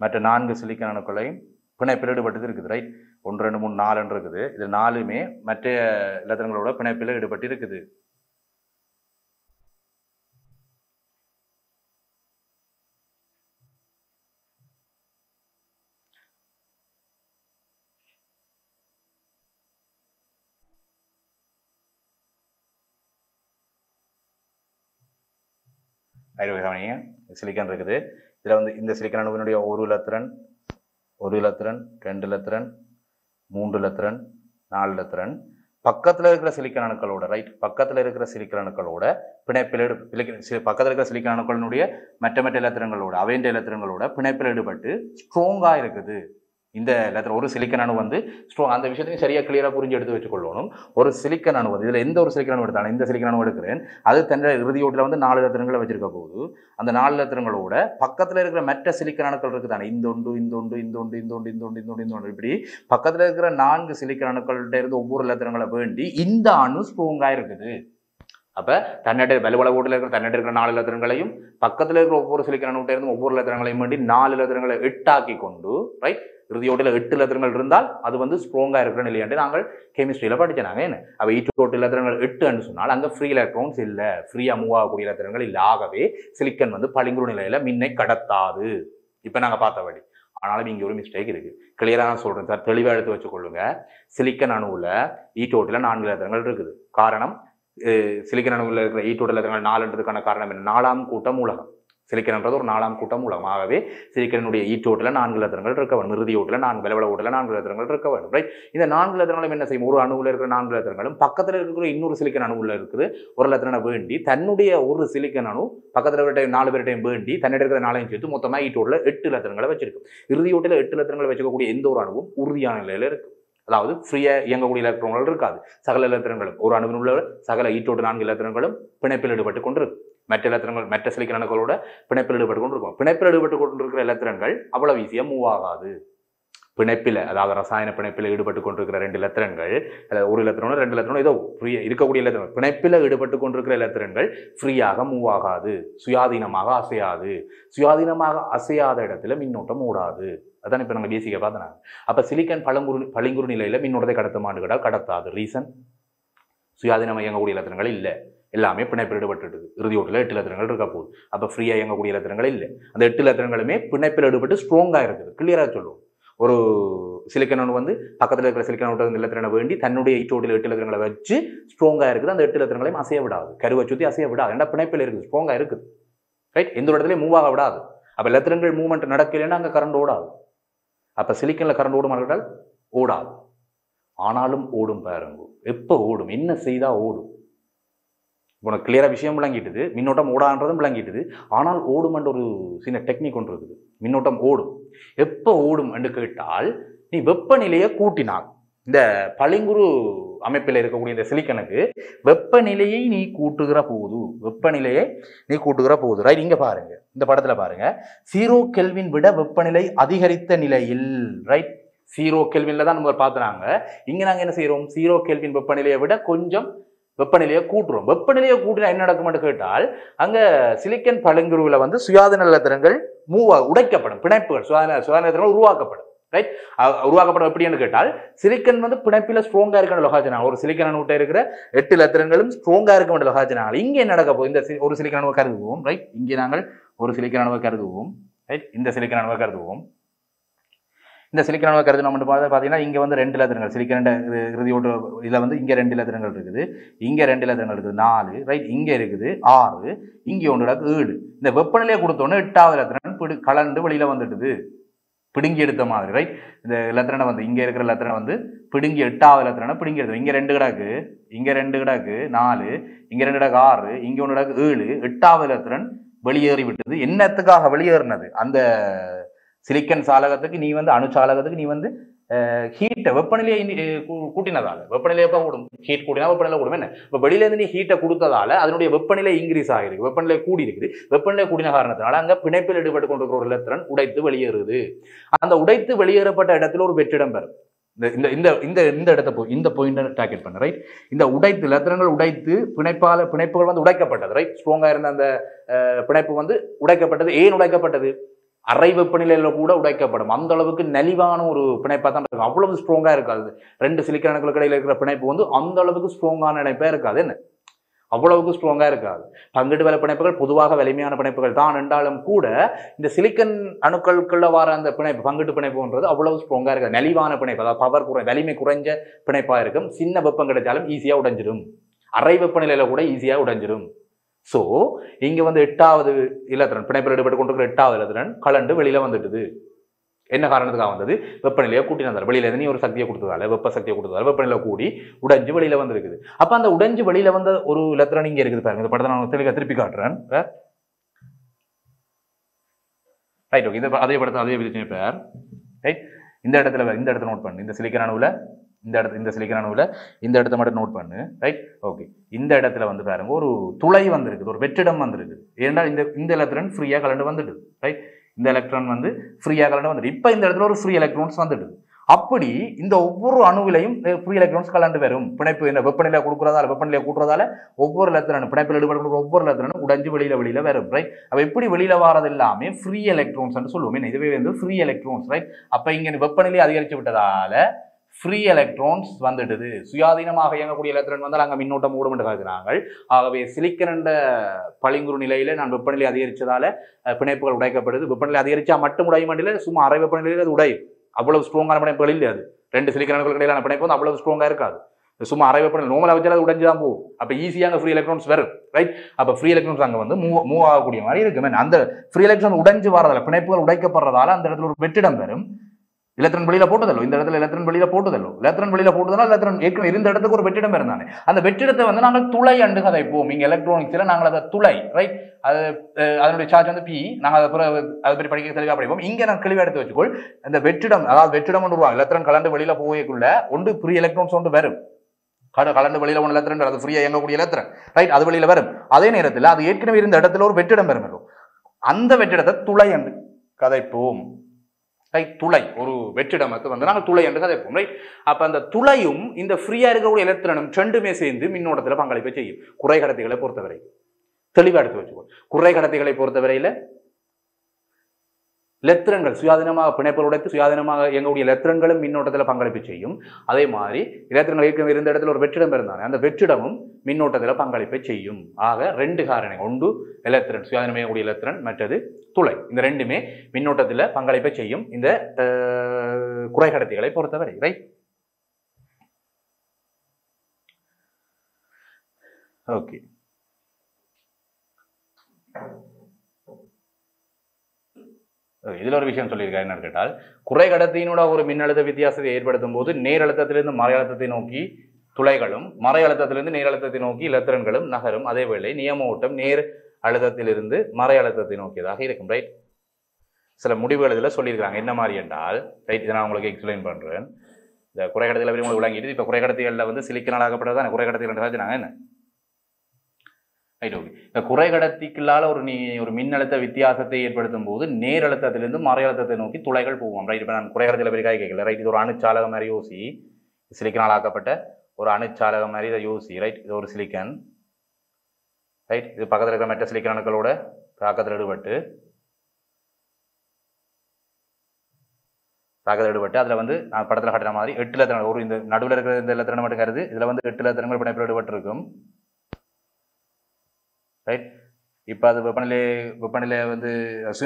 மற்ற 4 சிலிக்கான் அணுக்களையும் பிணைப்பில் ஈடுபட்டு இருக்குது. ரைட் 1 2 3 4 இருக்குது. இது 4மே மற்ற இலத்திரங்களோட பிணைப்பில் ஈடுபட்டு இருக்குது. கவனிங்க, சிலிக்கான் இருக்குது. இதில் வந்து இந்த சிலிக்கான் அணுவினுடைய ஒரு இலத்திரன், 2 இலத்திரன், 3 இலத்திரன், 4 இலத்திரன் பக்கத்தில் இருக்கிற சிலிக்கான் அணுக்களோட ரைட் பக்கத்தில் இருக்கிற சிலிக்கான் அணுக்களோட பிணைப்பில் பக்கத்தில் இருக்கிற சிலிக்கான் அணுக்களினுடைய மற்ற இலத்திரங்களோட அவைண்ட இலத்திரங்களோட பிணைப்பில் ஈடுபட்டு ஸ்ட்ராங்காக இருக்குது. இந்த இலத்திரம் ஒரு சிலிக்கான் அணு வந்து அந்த விஷயத்தையும் சரியாக கிளியராக புரிஞ்சு எடுத்து வச்சுக்கொள்ளணும். ஒரு சிலிக்கான் அணு வந்து இதில் எந்த ஒரு சிலிக்கான் அணு எடுத்தாலும் இந்த சிலிக்கான் அணு எடுக்கிறேன், அது தன்னுடைய இறுதியோட்டில் வந்து 4 இலத்திரங்களை வச்சிருக்க போது அந்த 4 இலத்திரங்களோட பக்கத்தில் இருக்கிற மற்ற சிலிக்கான் அணுக்கள் இருக்குதானே, இந்த ஒன்று இப்படி பக்கத்தில் இருக்கிற 4 சிலிக்கான் அணுக்கள்கிட்ட இருந்து ஒவ்வொரு இலத்திரங்களை வேண்டி இந்த அணு ஸ்ட்ராங்காக இருக்குது. அப்போ தன்னட வலுவளவோட்டில் இருக்கிற தன்னட இருக்கிற 4 இலத்திரங்களையும் பக்கத்தில் இருக்கிற ஒவ்வொரு சிலிக்கான் அணுகிட்ட இருந்து ஒவ்வொரு இலத்திரங்களையும் வேண்டி 4 இலத்திரங்களை 8 ஆக்கி கொண்டு ரைட் இறுதியோட்டில் 8 இலத்திரங்கள் இருந்தால் அது வந்து ஸ்ட்ராங்காக இருக்கிற நிலையாண்டு நாங்கள் கெமிஸ்ட்ரியில் படிச்சினாங்க. என்ன அப்போ ஈட்டோட்டு இலத்திரங்கள் 8 சொன்னால் அங்கே ஃப்ரீ எலக்ட்ரான்ஸ் இல்லை, ஃப்ரீயாக மூவ் ஆகக்கூடிய இலத்திரங்கள் இல்லை. ஆகவே சிலிக்கன் வந்து பளிங்குறு நிலையில மின்னை கடத்தாது. இப்போ நாங்கள் பார்த்தபடி. ஆனாலும் இங்கே ஒரு மிஸ்டேக் இருக்கு, கிளியராக நான் சொல்றேன் சார், தெளிவாக எடுத்து வச்சுக்கொள்ளுங்க. சிலிக்கன் அணுவில் ஈட்டோட்டில் 4 இலத்திரங்கள் இருக்குது. காரணம் சிலிக்கன் அணுவில் இருக்கிற ஈட்டோட்டு இலத்திரங்கள் 4ன்றதுக்கான காரணம் என்ன? 4ஆம் கூட்ட மூலகம். சிலிக்கன்ன்றது ஒரு 4ஆம் கூட்ட மூலம். ஆகவே சிலிக்கனுடைய ஈட்டோட்டில் 4 இலத்திரங்கள் இருக்க வேண்டும், இறுதி ஓட்டில் 4 விளவள ஓட்டில் 4 இலத்திரங்கள் இருக்க வேண்டும். ரைட் இந்த 4 இலத்திரங்களும் என்ன செய்யும்? ஒரு அணுவில் இருக்கிற 4 இலத்திரங்களும் பக்கத்தில் இருக்கிற இன்னொரு சிலிக்கன் அணுவில் இருக்குது ஒரு இலத்திரனை வேண்டி தன்னுடைய ஒரு சிலிக்கன் அணு பக்கத்தில் இருக்கிற 4 பேர்டையும் வேண்டி தன்னிட இருக்கிற 4ஐயும் சேர்த்து மொத்தமாக ஈட்டோட்டில் 8 இலத்திரங்களை வச்சிருக்கும். இறுதி ஓட்டில் 8 இலத்திரங்களை வச்சுக்கக்கூடிய எந்த ஒரு அணுவும் உறுதியான நிலையில இருக்கு. அதாவது ஃப்ரீயா இயங்கக்கூடிய எலக்ட்ரான்கள் இருக்காது. சகல இலத்திரங்களும் ஒரு அணுவின் உள்ள சகல ஈட்டோட்டு 4 இலத்திரங்களும் பிணைப்பில் ஈடுபட்டு கொண்டிருக்கு. மற்ற இலத்திரங்கள் மற்ற சிலிக்கன் அணுக்களோட பிணைப்பில் ஈடுபட்டு கொண்டிருக்கும். பிணைப்பில் ஈடுபட்டு கொண்டிருக்கிற இலத்திரங்கள் அவ்வளவு ஈஸியாக மூவ் ஆகாது. பிணைப்பில் அதாவது ரசாயன பிணைப்பில் ஈடுபட்டு கொண்டிருக்கிற 2 இலத்திரங்கள், ஒரு இலத்திரனோ 2 இலத்திரனோ ஏதோ ஃப்ரீ இருக்கக்கூடிய இலத்திரங்கள் பிணைப்பில் ஈடுபட்டு கொண்டிருக்கிற இலத்திரங்கள் ஃப்ரீயாக மூவ் ஆகாது, சுயாதீனமாக அசையாது. சுயாதீனமாக அசையாத இடத்துல மின்னோட்டம் ஓடாது. அதான் இப்போ நாங்கள் பேசிக்க பார்த்தோம். அப்போ சிலிக்கன் பளிங்குறு நிலையில மின்னோட்டத்தை கடத்துமான்னு கேட்டால் கடத்தாது. ரீசன் சுயாதீனமாக இயங்கக்கூடிய இலத்திரங்கள் இல்லை, எல்லாமே பிணைப்பில் ஈடுபட்டு இறுதி ஓட்டில் 8 இலத்திரங்கள் இருக்க போகுது. அப்போ ஃப்ரீயாக இயங்கக்கூடிய இலத்திரங்கள் இல்லை. அந்த 8 இலத்திரங்களுமே பிணைப்பில் ஈடுபட்டு ஸ்ட்ராங்காக இருக்குது. கிளியராக சொல்லுவோம். ஒரு சிலிக்கன் அணு வந்து பக்கத்தில் இருக்கிற சிலிக்கன் அணு இலத்திரனை வேண்டி தன்னுடைய ஈட்டோட்டில் 8 இலத்திரங்களை வச்சு ஸ்ட்ராங்காக இருக்குது. அந்த 8 இலத்திரங்களையும் அசைய விடாது, கருவை சுற்றி அசைய விடாது. ஏன்னா பிணைப்பில் இருக்குது, ஸ்ட்ராங்காக இருக்குது. ரைட் எந்த ஒரு இடத்துலையும் மூவ் ஆக விடாது. அப்போ இலத்திரங்கள் மூவ்மெண்ட் நடக்கலைன்னா அங்கே கரண்ட் ஓடாது. அப்போ சிலிக்கனில் கரண்ட் ஓடுமாட்டால் ஓடாது. ஆனாலும் ஓடும் பாருங்க. எப்போ ஓடும், என்ன செய்தால் ஓடும்? உனக்கு கிளியராக விஷயம் விளங்கிட்டுது, மின்னோட்டம் ஓடான்றதும் விளங்கிட்டுது. ஆனால் ஓடுமென்ற ஒரு சின்ன டெக்னிக் ஒன்று இருக்குது. மின்னோட்டம் ஓடும். எப்போ ஓடும் என்று கேட்டால் நீ வெப்பநிலையை கூட்டினால், இந்த பளிங்குறு அமைப்பில் இருக்கக்கூடிய இந்த சிலிக்கனுக்கு வெப்பநிலையை நீ கூட்டுகிற போது ரைட் இங்க பாருங்க, இந்த படத்துல பாருங்க, 0 கெல்வின் விட வெப்பநிலை அதிகரித்த நிலையில் ரைட் 0 கெல்வின்ல தான் நம்ம பார்த்துறாங்க. இங்க நாங்க என்ன செய்யறோம்? 0 கெல்வின் வெப்பநிலையை விட கொஞ்சம் வெப்பநிலையை கூட்டுறோம். வெப்பநிலையை கூட்டினா என்ன நடக்கும்னு கேட்டால் அங்க சிலிக்கன் பளிங்குருவில் வந்து சுயாதீன இலத்திரங்கள் உடைக்கப்படும், பிணைப்புகள் சுயாதீன இலத்திரங்கள் உருவாக்கப்படும். ரைட் உருவாக்கப்படும் எப்படின்னு கேட்டால் சிலிக்கன் வந்து பிணைப்பில் ஸ்ட்ராங்கா இருக்கணும் லொகாஜினால் ஒரு சிலிக்கன் அணுகிட்ட இருக்கிற 8 இலத்திரங்களும் ஸ்ட்ராங்கா இருக்க வேண்டிய லொகாஜினால் இங்கே என்ன நடக்க போகுது? இந்த ஒரு சிலிக்கன் அணுவை கருதுவோம். ரைட் இங்கே நாங்கள் ஒரு சிலிக்கன் அணுவை கருதுவோம். ரைட் இந்த சிலிக்கன் அணுவை கருதுவோம். இந்த சிலிக்கன் அணுவை கருதுனோம் பார்த்தீங்கன்னா இங்கே வந்து 2 இலத்திரங்கள் சிலிக்கன் இறுதி ஓட்டு இதில் வந்து இங்கே 2 இலத்திரங்கள் இருக்குது, இங்கே 2 இலத்திரங்கள் இருக்குது 4 ரைட் இங்கே இருக்குது 6, இங்கே 1 7. இந்த வெப்பநிலையை கொடுத்தோன்னே 8வது இலத்திரன் கலந்து வெளியில வந்துட்டுது, பிடுங்கி எடுத்த மாதிரி. ரைட் இந்த இலத்திரனை வந்து இங்கே இருக்கிற இலத்திரனை வந்து பிடுங்கி 8வது இலத்திரனை பிடுங்கி எடுத்தோம். இங்கே 2 கிடக்கு, இங்கே 2 கிடக்கு 4, இங்கே 2 கிடக்கு 6, இங்கே 1 கிடக்கு 7. 8வது இலத்திரன் வெளியேறி விட்டது. என்னத்துக்காக வெளியேறினது? அந்த சிலிக்கன் சாலகத்துக்கு நீ வந்து அணு சாலகத்துக்கு நீ வந்து ஹீட்டை வெப்பநிலையை கூட்டினதால வெப்பநிலை எப்போ கூடும் ஹீட் கூட்டினா வெப்பநிலை கூடும் என்ன இப்போ வெளியில இருந்து நீ ஹீட்டை கொடுத்ததால அதனுடைய வெப்பநிலை இன்க்ரீஸ் ஆகிருக்கு வெப்பநிலை கூடி இருக்குது வெப்பநிலை கூடின காரணத்தினால அங்க பிணைப்பில் ஈடுபட்டு கொண்டிருக்கிற ஒரு எலக்ட்ரான் உடைத்து வெளியேறுது அந்த உடைத்து வெளியேறப்பட்ட இடத்துல ஒரு வெற்றிடம் பெறும் இந்த இந்த இந்த இந்த இடத்த இந்த பாயிண்ட் டார்கெட் பண்ண ரைட் இந்த உடைத்து எலக்ட்ரான்கள் உடைத்து பிணைப்புகள் வந்து உடைக்கப்பட்டது ரைட் ஸ்ட்ராங்கா இருந்த அந்த பிணைப்பு வந்து உடைக்கப்பட்டது ஏன் உடைக்கப்பட்டது அறை வெப்பநிலையில கூட உடைக்கப்படும் அந்த அளவுக்கு நலிவான ஒரு பிணைப்பா தான் இருக்கும் அவ்வளவு ஸ்ட்ராங்கா இருக்காது ரெண்டு சிலிக்கான் அணுக்களுக்கு இடையில இருக்கிற பிணைப்பு வந்து அந்த அளவுக்கு ஸ்ட்ராங்கான இணைப்பா இருக்காது என்ன அவ்வளவுக்கு ஸ்ட்ராங்கா இருக்காது பங்கிட்டு வேலை பிணைப்புகள் பொதுவாக வலிமையான பிணைப்புகள் தான் என்றாலும் கூட இந்த சிலிக்கன் அணுக்களுக்குள்ள வர அந்த பிணைப்பு பங்கிட்டு பிணைப்புன்றது அவ்வளவு ஸ்ட்ராங்கா இருக்காது நலிவான பிணைப்பு அதாவது பவர் வலிமை குறைஞ்ச பிணைப்பா இருக்கும் சின்ன வெப்பம் கிடைச்சாலும் ஈஸியா உடைஞ்சிடும் அறை வெப்பநிலையில கூட ஈஸியா உடைஞ்சிடும் சோ இங்க வந்து 8வது இலத்திரன் பிணைப்பில் ஈடுபட்டு கொண்டிருக்கிற 8வது இலத்திரன் கலண்டு வெளியில வந்துட்டுது என்ன காரணத்துக்காக வந்தது வெப்பநிலையை கூட்டினார் வெளியில இருந்து நீ ஒரு சக்தியை கொடுத்ததால வெப்ப சக்தியை கொடுத்ததால வெப்பநிலை கூடி உடைஞ்சு வெளியில வந்திருக்குது அப்ப அந்த உடைஞ்சு வெளியில வந்த ஒரு இலத்திரன் இங்க இருக்குது பாருங்க இந்த படத்தை நான் தெளிவாக திருப்பி காட்டுறேன் ரைட் ஓகே அதே படத்தை அதே விதிச்சு பேர் ரைட் இந்த இடத்துல நோட் பண்ணு இந்த சிலிக்கான் அணுவுல இந்த சிலிக்கான் அணுவுல இந்த இடத்த மட்டும் நோட் பண்ணு ரைட் ஓகே இந்த இடத்துல வந்து பாருங்க ஒரு துளை வந்திருக்குது ஒரு வெற்றிடம் வந்திருக்குது ஏன்னா இந்த எலக்ட்ரான் ஃப்ரீயா கலந்து வந்துடுது ரைட் இந்த எலக்ட்ரான் வந்து ஃப்ரீயா கலந்து வந்துடுது இப்ப இந்த இடத்துல ஒரு ஃப்ரீ எலக்ட்ரான்ஸ் வந்துடுது அப்படி இந்த ஒவ்வொரு அணுவிலையும் ஃப்ரீ எலக்ட்ரான்ஸ் கலந்து வரும் பிணைப்பு இந்த வெப்பநிலை கொடுக்கறதால வெப்பநிலையை கூட்டுறதால ஒவ்வொரு எலக்ட்ரானும் பிணைப்பில் ஈடுபடுற ஒவ்வொரு எலக்ட்ரானும் உடைஞ்சு வெளியில வரும் ரைட் அப்ப எப்படி வெளியில வரது எல்லாமே ஃப்ரீ எலக்ட்ரான்ஸ் சொல்லுவோம் இதுவே வந்து ஃப்ரீ எலக்ட்ரான்ஸ் ரைட் அப்ப இங்க வெப்பநிலை அதிகரிச்சு விட்டதால ஃப்ரீ எலக்ட்ரான்ஸ் வந்துடுது சுயாதீனமாக இயங்கக்கூடிய எலக்ட்ரான் வந்தால் அங்கே மின்னோட்டம் ஓடும் என்று கருதுகிறார்கள் ஆகவே சிலிக்கன் என்ற பளிங்குறு நிலையில நான் வெப்பநிலை அதிகரிச்சதால பிணைப்புகள் உடைக்கப்படுது வெப்பநிலை அதிகரிச்சா மட்டும் உடைய மாட்டில சும்மா அரை வெப்பநிலையில் அது உடையும் அவ்வளவு ஸ்ட்ராங்கான பிணைப்புகள் இல்லை அது ரெண்டு சிலிக்கன் அணுக்களுக்கு இடையிலான பிணைப்பு வந்து அவ்வளவு ஸ்ட்ராங்கா இருக்காது சும்மா அரை வெப்பநிலை நோமலா வச்சாலும் அது உடைஞ்சுதான் போகும் அப்ப ஈஸியாக ஃப்ரீ எலக்ட்ரான்ஸ் வரும் ரைட் அப்ப ஃப்ரீ எலக்ட்ரான்ஸ் அங்க வந்து மூவ் ஆகக்கூடிய மாதிரி இருக்கு அந்த ஃப்ரீ எலக்ட்ரான் உடைஞ்சு வரதால பிணைப்புகள் உடைக்கப்படுறதால அந்த இடத்துல ஒரு வெற்றிடம் வரும் இலத்திரன் வெளியில போட்டதல்லோ இந்த இடத்துல இலத்திரன் வெளியில போட்டதல்லோ இலத்திரன் வெளியில போட்டதுனால இலத்திரன் ஏற்கனவே இருந்த இடத்துக்கு ஒரு வெற்றிடம் இருந்தானே அந்த வெற்றிடத்தை வந்து நாங்கள் துளை அண்டு கதைப்போம் இங்க எலக்ட்ரானிக்ஸ்ல நாங்கள் அதை துளை ரைட் அது அதனுடைய சார்ஜ் வந்து பி நாங்கள் அதை பற்றி படிக்க தெளிவாக படிப்போம் இங்க நான் கிளிவா எடுத்து வச்சுக்கோள் அந்த வெற்றிடம் அதாவது வெற்றிடம் உருவாங்க இலத்திரன் கலந்து வெளியில போகக்குள்ள ஒன்று ஃப்ரீ எலக்ட்ரான்ஸ் ஒன்று வரும் கலந்து வெளியில ஒன்று இலத்திரன் அது ஃப்ரீயா இயங்கக்கூடிய இலத்திரன் ரைட் அது வெளியில வரும் அதே நேரத்தில் அது ஏற்கனவே இருந்த இடத்துல ஒரு வெற்றிடம் வரும் அந்த வெற்றிடத்தை துளை அண்டு கதைப்போம் துளை ஒரு வெற்றிடமத்தை வந்து நாங்கள் துளை என்று கதைப்போம் ரைட் அப்ப அந்த துளையும் இந்த ஃப்ரீயா இருக்கக்கூடிய எலக்ட்ரானும் ரெண்டுமே சேர்ந்து மின்னோட்டத்தில் பங்களிப்பை செய்யும் குறை கடத்திகளை பொறுத்தவரை தெளிவா எடுத்து வச்சுக்கோ குறை கடத்திகளை பொறுத்தவரையில எலக்ட்ரான்கள் சுயாதீனமாக பிணைப்புகள் உடைத்து சுயாதீனமாக இயங்கக்கூடிய எலக்ட்ரான்களும் மின்னோட்டத்தில் பங்களிப்பு செய்யும் அதே மாதிரி எலக்ட்ரான்கள் ஏற்கனவே இருந்த இடத்துல ஒரு வெற்றிடம் இருந்தானே அந்த வெற்றிடமும் மின்னோட்டத்தில் பங்களிப்பை செய்யும் ஆக ரெண்டு காரணங்கள் ஒன்று எலக்ட்ரான் சுயாதீனம் இயங்கக்கூடிய எலக்ட்ரான் மற்றது துளை இந்த ரெண்டுமே மின்னோட்டத்தில் பங்களிப்பை செய்யும் இந்த குறைகடத்திகளை பொறுத்தவரை ரைட் ஓகே இதுல ஒரு விஷயம் சொல்லியிருக்காரு என்னன்னு கேட்டால் குறை கடத்தியினோட ஒரு மின்னழுத்த வித்தியாசத்தை ஏற்படுத்தும் போது நேர் அழுத்தத்திலிருந்து மறை அழுத்தத்தை நோக்கி துளைகளும் மறை அழுத்தத்திலிருந்து நேர் அழுத்தத்தை நோக்கி இலத்திரன்களும் நகரும் அதேவேளை நியம ஓட்டம் நேர் அழுத்தத்திலிருந்து மறை அழுத்தத்தை நோக்கியதாக இருக்கும் ரைட் சில முடிவுகள் இதில் சொல்லியிருக்காங்க என்ன மாதிரி என்றால் ரைட் இதை நான் உங்களுக்கு எக்ஸ்பிளைன் பண்றேன் இந்த குறைகடத்தில உங்களுக்கு விளங்கிட்டு இப்போ குறைகடத்திகளில் வந்து சிலிக்கனால் ஆகப்பட்டதான் குறைகடத்திகள் நாங்கள் என்ன ரைட் ஓகே இந்த குறைகடத்திக்குள்ளால ஒரு மின்னழுத்த வித்தியாசத்தை ஏற்படுத்தும் போது நேர் அழுத்தத்திலிருந்து மறை அழுத்தத்தை நோக்கி துளைகள் போவோம் ரைட் இப்போ நான் குறைகடத்தில பெரிய கேட்கல ரைட் இது ஒரு அணுச்சாலகம் மாதிரி யோசி சிலிக்கனால் ஆக்கப்பட்ட ஒரு அணுச்சாலகம் மாதிரி இதை யோசி ரைட் இது ஒரு சிலிக்கன் ரைட் இது பக்கத்தில் இருக்கிற மெட்ட சிலிக்கன் அணுக்களோட தாக்கத்தில் ஈடுபட்டு அதில் வந்து நான் படத்தில் காட்டுற மாதிரி 8 இலத்திரங்கள் ஒரு இந்த நடுவில் இருக்கிற இந்த இலத்திரனை மட்டும் கருது இதில் வந்து 8 இலத்திரங்கள் பிணைப்பில் ஈடுபட்டு இருக்கும் ரைட் இப்போ அது வெப்பநிலை வந்து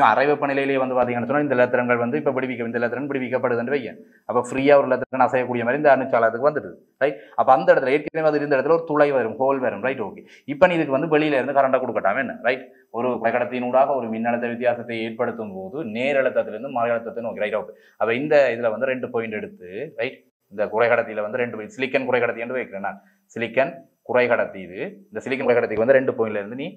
அரை வெப்பநிலையிலேயே வந்து பார்த்தீங்கன்னு சொன்னால் இந்த இலத்திரங்கள் வந்து இப்போ இந்த இலத்திரன் பிடிவிக்கப்படுதுன்னு வைங்க அப்போ ஃப்ரீயாக ஒரு இலத்திரன் அசையக்கூடிய மாதிரி இந்த அணுச்சாலத்துக்கு வந்துடுது ரைட் அப்போ அந்த இடத்துல ஏற்கனவே அது இருந்த இடத்துல ஒரு துளை வரும் ஹோல் வரும் ரைட் ஓகே இப்போ நீ இதுக்கு வந்து வெளியில இருந்து கரண்டை கொடுக்கட்டாமே என்ன ரைட் ஒரு குறைகடத்தினூடாக ஒரு மின்னழுத்த வித்தியாசத்தை ஏற்படுத்தும் போது நேர் அழுத்தத்திலிருந்து மறை அழுத்தத்தை நோக்கி ரைட் ஓகே அப்போ இந்த இதில் வந்து 2 பாயிண்ட் எடுத்து ரைட் இந்த குறைகடத்தியில் வந்து 2 சிலிக்கன் குறைகடத்தி என்று வைக்கிறேன் நான் சிலிக்கன் குறைகடத்தி இது. இந்த சிலிக்கன் குறைகடத்திக்கு வந்து 2 பாயிண்ட்ல இருந்து நீ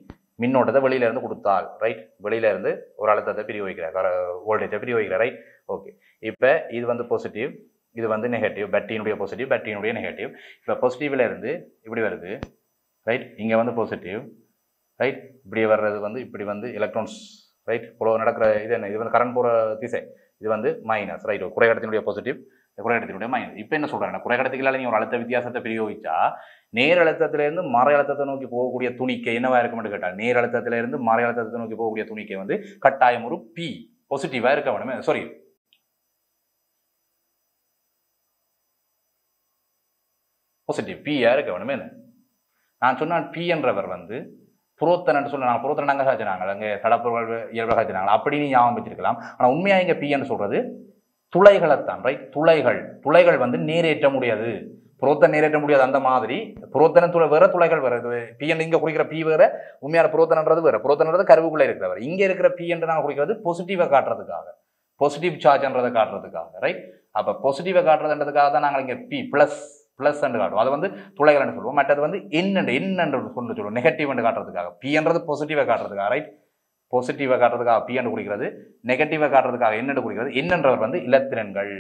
மின்னோட்டத்தை வெளியில இருந்து கொடுத்தால், ரைட், வெளியில இருந்து ஒரு அழுத்தத்தை பிரிவு வைக்கிற வோல்டேஜை பிரிவு வைக்கிற, ரைட். ஓகே, இப்போ இது வந்து பாசிட்டிவ், இது வந்து நெகட்டிவ், பேட்டரியினுடைய பாசிட்டிவ், பேட்டரியினுடைய நெகட்டிவ். இப்போ பாசிட்டிவ்ல இருந்து இப்படி வருது, ரைட், இங்கே வந்து பாசிட்டிவ், ரைட், இப்படி வர்றது வந்து இப்படி வந்து எலக்ட்ரான்ஸ், ரைட், இப்போ நடக்கிற இது என்ன, இது வந்து கரண்ட் போகிற திசை, இது வந்து மைனஸ், ரைட், குறைகடத்தினுடைய பாசிட்டிவ், குறைகடத்தினுடைய மைனஸ். இப்போ என்ன சொல்கிறாங்க, குறைகடத்திகளால் நீங்கள் ஒரு அழுத்த வித்தியாசத்தை பிரயோகிச்சா நேர் அழுத்தத்திலிருந்து மறை அழுத்தத்தை நோக்கி போகக்கூடிய துணிக்கை என்னவா இருக்கும்னு கேட்டால், நேர் அழுத்தத்திலிருந்து மறை அழுத்தத்தை நோக்கி போகக்கூடிய துணிக்கை வந்து கட்டாயம் ஒரு பி பாசிட்டிவாக இருக்க வேணுமே, சாரி பாசிட்டிவ் பியா இருக்க வேணுமே. நான் சொன்னால் பி என்றவர் வந்து புரோத்தன் சொல்ல, நாங்கள் புரோத்தன் நாங்கள் சாச்சினாங்க, அங்கே சடப்பொருள் இயல்பாக சாச்சினாங்க, அப்படின்னு ஞாபகம் வச்சிருக்கலாம். ஆனால் உண்மையாக இங்கே பி என்று சொல்றது துளைகளைத்தான், ரைட். துளைகள் வந்து நேரேற்ற முடியாது, புரோத்தன் நேரேற்ற முடியாது. அந்த மாதிரி புரோத்தன துளை வேற, துளைகள் வேற. பி என்று இங்கே குறிக்கிற பி வேற, உண்மையான புரோத்தன்ன்றது வேற. புரோத்தன்றது கருவுக்குள்ளே இருக்கிறவர். இங்கே இருக்கிற பி என்று நாங்கள் குறிக்கிறது பாசிட்டிவை காட்டுறதுக்காக, பாசிட்டிவ் சார்ஜ்ன்றதை காட்டுறதுக்காக, ரைட். அப்போ பாசிட்டிவை காட்டுறதுன்றதுக்காக தான் நாங்கள் இங்கே பி பிளஸ் என்று காட்டுவோம். அது வந்து துளைகள் என்று சொல்லுவோம். மற்றது வந்து என்று சொல்லுவோம், நெகட்டிவ் என்று காட்டுறதுக்காக. பி என்றது பாசிட்டிவை காட்டுறதுக்காக, ரைட். பாசிட்டிவை காட்டுறதுக்காக பி என்று குறிக்கிறது, நெகட்டிவை காட்டுறதுக்காக என்று குறிக்கிறது. என்னன்றவர் வந்து இலத்திரன்கள்,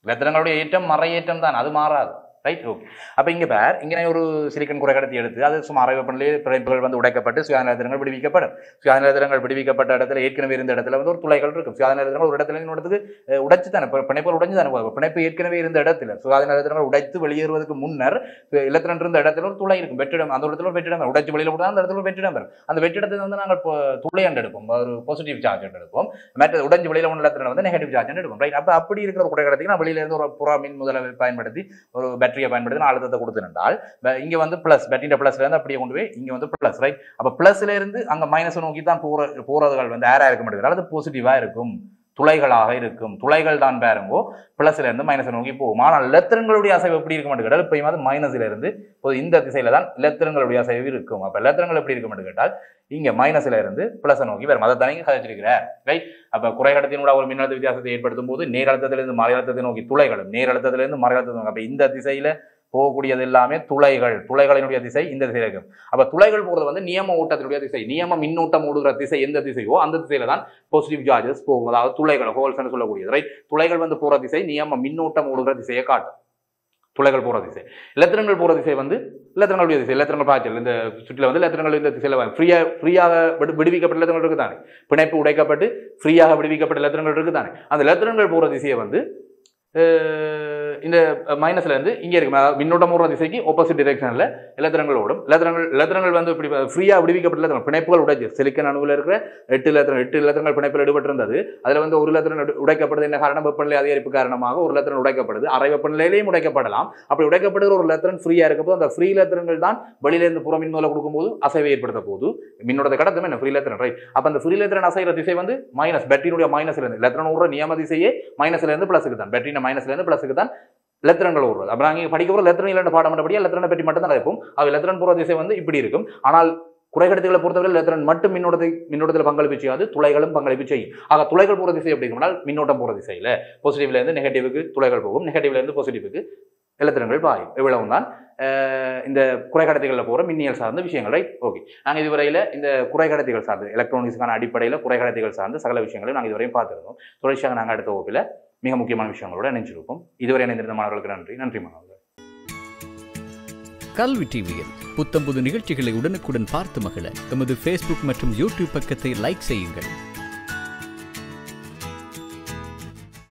இலத்திரங்களுடைய ஏற்றம் மறையேற்றம் தான், அது மாறாது, ரைட். ஓகே, அப்போ இங்கே பேர் இங்கே ஒரு சிலிக்கன் குறைகடத்தி எடுத்து அது சும்மா அரை வெப்பநிலையே பிணைப்புகள் வந்து உடைக்கப்பட்டு சுயாதீன இலத்திரங்கள் விடுவிக்கப்படும். சுயாதீன இலத்திரங்கள் விடுவிக்கப்பட்ட இடத்துல ஏற்கனவே இருந்த இடத்துல வந்து ஒரு துளைகள் இருக்கும். சுயாதீன இலத்திரங்கள் ஒரு இடத்துல இன்னொரு உடைச்சு தானே, பிணைப்புகள் உடைஞ்சு தானே போகும். பிணைப்பு ஏற்கனவே இருந்த இடத்துல சுயாதீன இலத்திரங்கள் உடைத்து வெளியேறுவதற்கு முன்னர் இலத்திரன் இருந்த இடத்துல ஒரு துளை இருக்கும், வெற்றிடம். அந்த இடத்துல ஒரு வெற்றிடம் உடைச்சு வெளியில் விட்டா அந்த இடத்துல ஒரு வெற்றிடம் வரும். அந்த வெற்றிடத்தை வந்து நாங்கள் துளை என்று எடுப்போம், ஒரு பாசிட்டிவ் சார்ஜ் என்று எடுப்போம். மற்ற உடைஞ்சு வெளியில் உள்ள இடத்துல வந்து நெகட்டிவ் சார்ஜ் என்று எடுப்போம், ரைட். அப்போ அப்படி இருக்கிற ஒரு குறைகடத்திக்கு நான் வெளியில இருந்து ஒரு புறா மின் முதலை பயன்படுத்தி ஒரு பேட்டரியை பயன்படுத்தி அழுத்தத்தை கொடுத்துட்டால் இங்க வந்து பிளஸ், பேட்டரியோட பிளஸ்ல இருந்து அப்படியே கொண்டு போய் இங்க வந்து பிளஸ், ரைட். அப்ப பிளஸ்ல இருந்து அங்க மைனஸ் நோக்கி தான் போறதுகள் வந்து ஏரா இருக்க மாட்டேங்குது, அது பாசிட்டிவா இருக்கும், துளைகளாக இருக்கும். துளைகள் தான் பாருங்கோ பிளஸ்ல இருந்து மைனஸ் நோக்கி போகும். ஆனால் இலத்திரங்களுடைய அசைவு எப்படி இருக்க மாட்டேங்கிறால், இப்போ வந்து மைனஸ்ல இருந்து இந்த திசையில தான் இலத்திரங்களுடைய அசைவு இருக்கும். அப்ப இலத்திரங்கள் எப்படி இருக்க மாட்டேங்க கேட்டால் இங்க மைனஸ்ல இருந்து பிளஸ் நோக்கி வரும். அதை தானே கதைச்சிருக்கிறார், ரைட். அப்ப குறைகடத்தினோட ஒரு மின்னழுத்த வித்தியாசத்தை ஏற்படுத்தும் போது நேர் அழுத்தத்திலிருந்து மறை அழுத்தத்தை நோக்கி துளைகளும், நேர் அழுத்தத்திலிருந்து மறை அழுத்தத்தை நோக்கி, அப்ப இந்த திசையில போகக்கூடியது எல்லாமே துளைகளினுடைய திசை இந்த திசையில இருக்கும். அப்ப துளைகள் போறது வந்து நியம ஓட்டத்தினுடைய திசை, நியம மின்னோட்டம் ஓடுகிற திசை எந்த திசையோ அந்த திசையில தான் பாசிட்டிவ் சார்ஜஸ் போகும், அதாவது துளைகள், ஹோல்ஸ் என்று சொல்லக்கூடியது, ரைட். துளைகள் வந்து போற திசை நியம மின்னோட்டம் ஓடுகிற திசையை காட்டும், துளைகள் போற திசை. இலத்திரங்கள் போற திசை வந்து இலத்திரங்களுடைய திசை, இலத்திரங்கள் பாய்ச்சல் இந்த சுற்றில வந்து இலத்திரங்கள் இந்த திசையில ஃப்ரீயாக விடுவிக்கப்பட்ட இலத்திரங்கள் இருக்கு தானே, பிணைப்பு உடைக்கப்பட்டு ஃப்ரீயாக விடுவிக்கப்பட்ட இலத்திரங்கள் இருக்கு தானே, அந்த இலத்திரங்கள் போற திசையை வந்து இந்த மைனஸ்ல இருந்து இங்க இருக்கு, மின்னோட்டம் ஓடுற திசைக்கு ஆப்போசிட் டிரெக்ஷன்ல இலத்திரங்கள் ஓடும். இலத்திரங்கள் வந்து இப்படி ஃப்ரீயா விடுவிக்கப்பட்ட பிணைப்புகள் உடைச்சு, சிலிக்கன் அணுவில் இருக்கிற 8 இலத்திரங்கள் பிணைப்பில் ஈடுபட்டு இருந்தது. அதுல வந்து ஒரு இலத்திரன் உடைக்கப்படுது, என்ன காரணம், வெப்பநிலை அதிகரிப்பு காரணமாக ஒரு இலத்திரன் உடைக்கப்படுது. அரை வெப்பநிலையிலையும் உடைக்கப்படலாம். அப்படி உடைக்கப்படுகிற ஒரு இலத்திரன் ஃப்ரீயா இருக்கப்போ அந்த ஃப்ரீ இலத்திரங்கள் தான் வெளியில இருந்து புற மின்மூலம் கொடுக்கும்போது அசைவை ஏற்படுத்த போது மின்னோட்டத்தை கடத்தும் என்ன ஃப்ரீ இலத்திரன், ரைட். அப்ப அந்த ஃப்ரீ இலத்திரன் அசைகிற திசை வந்து மைனஸ், பேட்டரியுடைய மைனஸ்ல இருந்து இலத்திரன் ஓடுற நியம திசையே மைனஸ்ல இருந்து பிளஸுக்கு தான், பேட்டரியின் மைனஸ்ல இருந்து பிளஸுக்கு தான் இலத்திரங்கள் ஓடுறது. அப்ப நாங்க படிக்க போற இலத்திரன் இரண்டு பாடம் பண்ணபடியா இலத்திரனை பற்றி மட்டும் தான் இருக்கும். அது இலத்திரன் போற திசை வந்து இப்படி இருக்கும். ஆனால் குறைகடத்திகளை பொறுத்தவரை இலத்திரன் மட்டும் மின்னோட்டத்தில் பங்களிப்பு செய்யாது, துளைகளும் பங்களிப்பு செய்யும். ஆக துளைகள் போற திசை எப்படி இருக்கும்னால் மின்னோட்டம் போற திசையில பாசிட்டிவ்ல இருந்து நெகட்டிவுக்கு துளைகள் போகும், நெகட்டிவ்ல இருந்து பாசிட்டிவுக்கு இலத்திரங்கள் பாயும். இவ்வளவு தான் இந்த குறைகடத்திகளில் போகிற மின்னியல் சார்ந்த விஷயங்கள், ரைட். ஓகே, நாங்கள் இதுவரையில் இந்த குறைகடத்திகள் சார்ந்து எலக்ட்ரானிக்ஸுக்கான அடிப்படையில் குறைகடத்திகள் சார்ந்து சகல விஷயங்களையும் நாங்கள் இதுவரையும் பார்த்துருந்தோம். தொடர்ச்சியாக நாங்கள் அடுத்த வகுப்பில் மிக முக்கியமான விஷயங்களோடு இணைஞ்சிருப்போம். இதுவரை இணைந்திருந்த மாணவர்களுக்கு நன்றி மாணவர்கள். கல்வி டிவியில் புத்தம்புது நிகழ்ச்சிகளை உடனுக்குடன் பார்த்து மகிழ எமது ஃபேஸ்புக் மற்றும் யூடியூப் பக்கத்தை லைக் செய்யுங்கள்.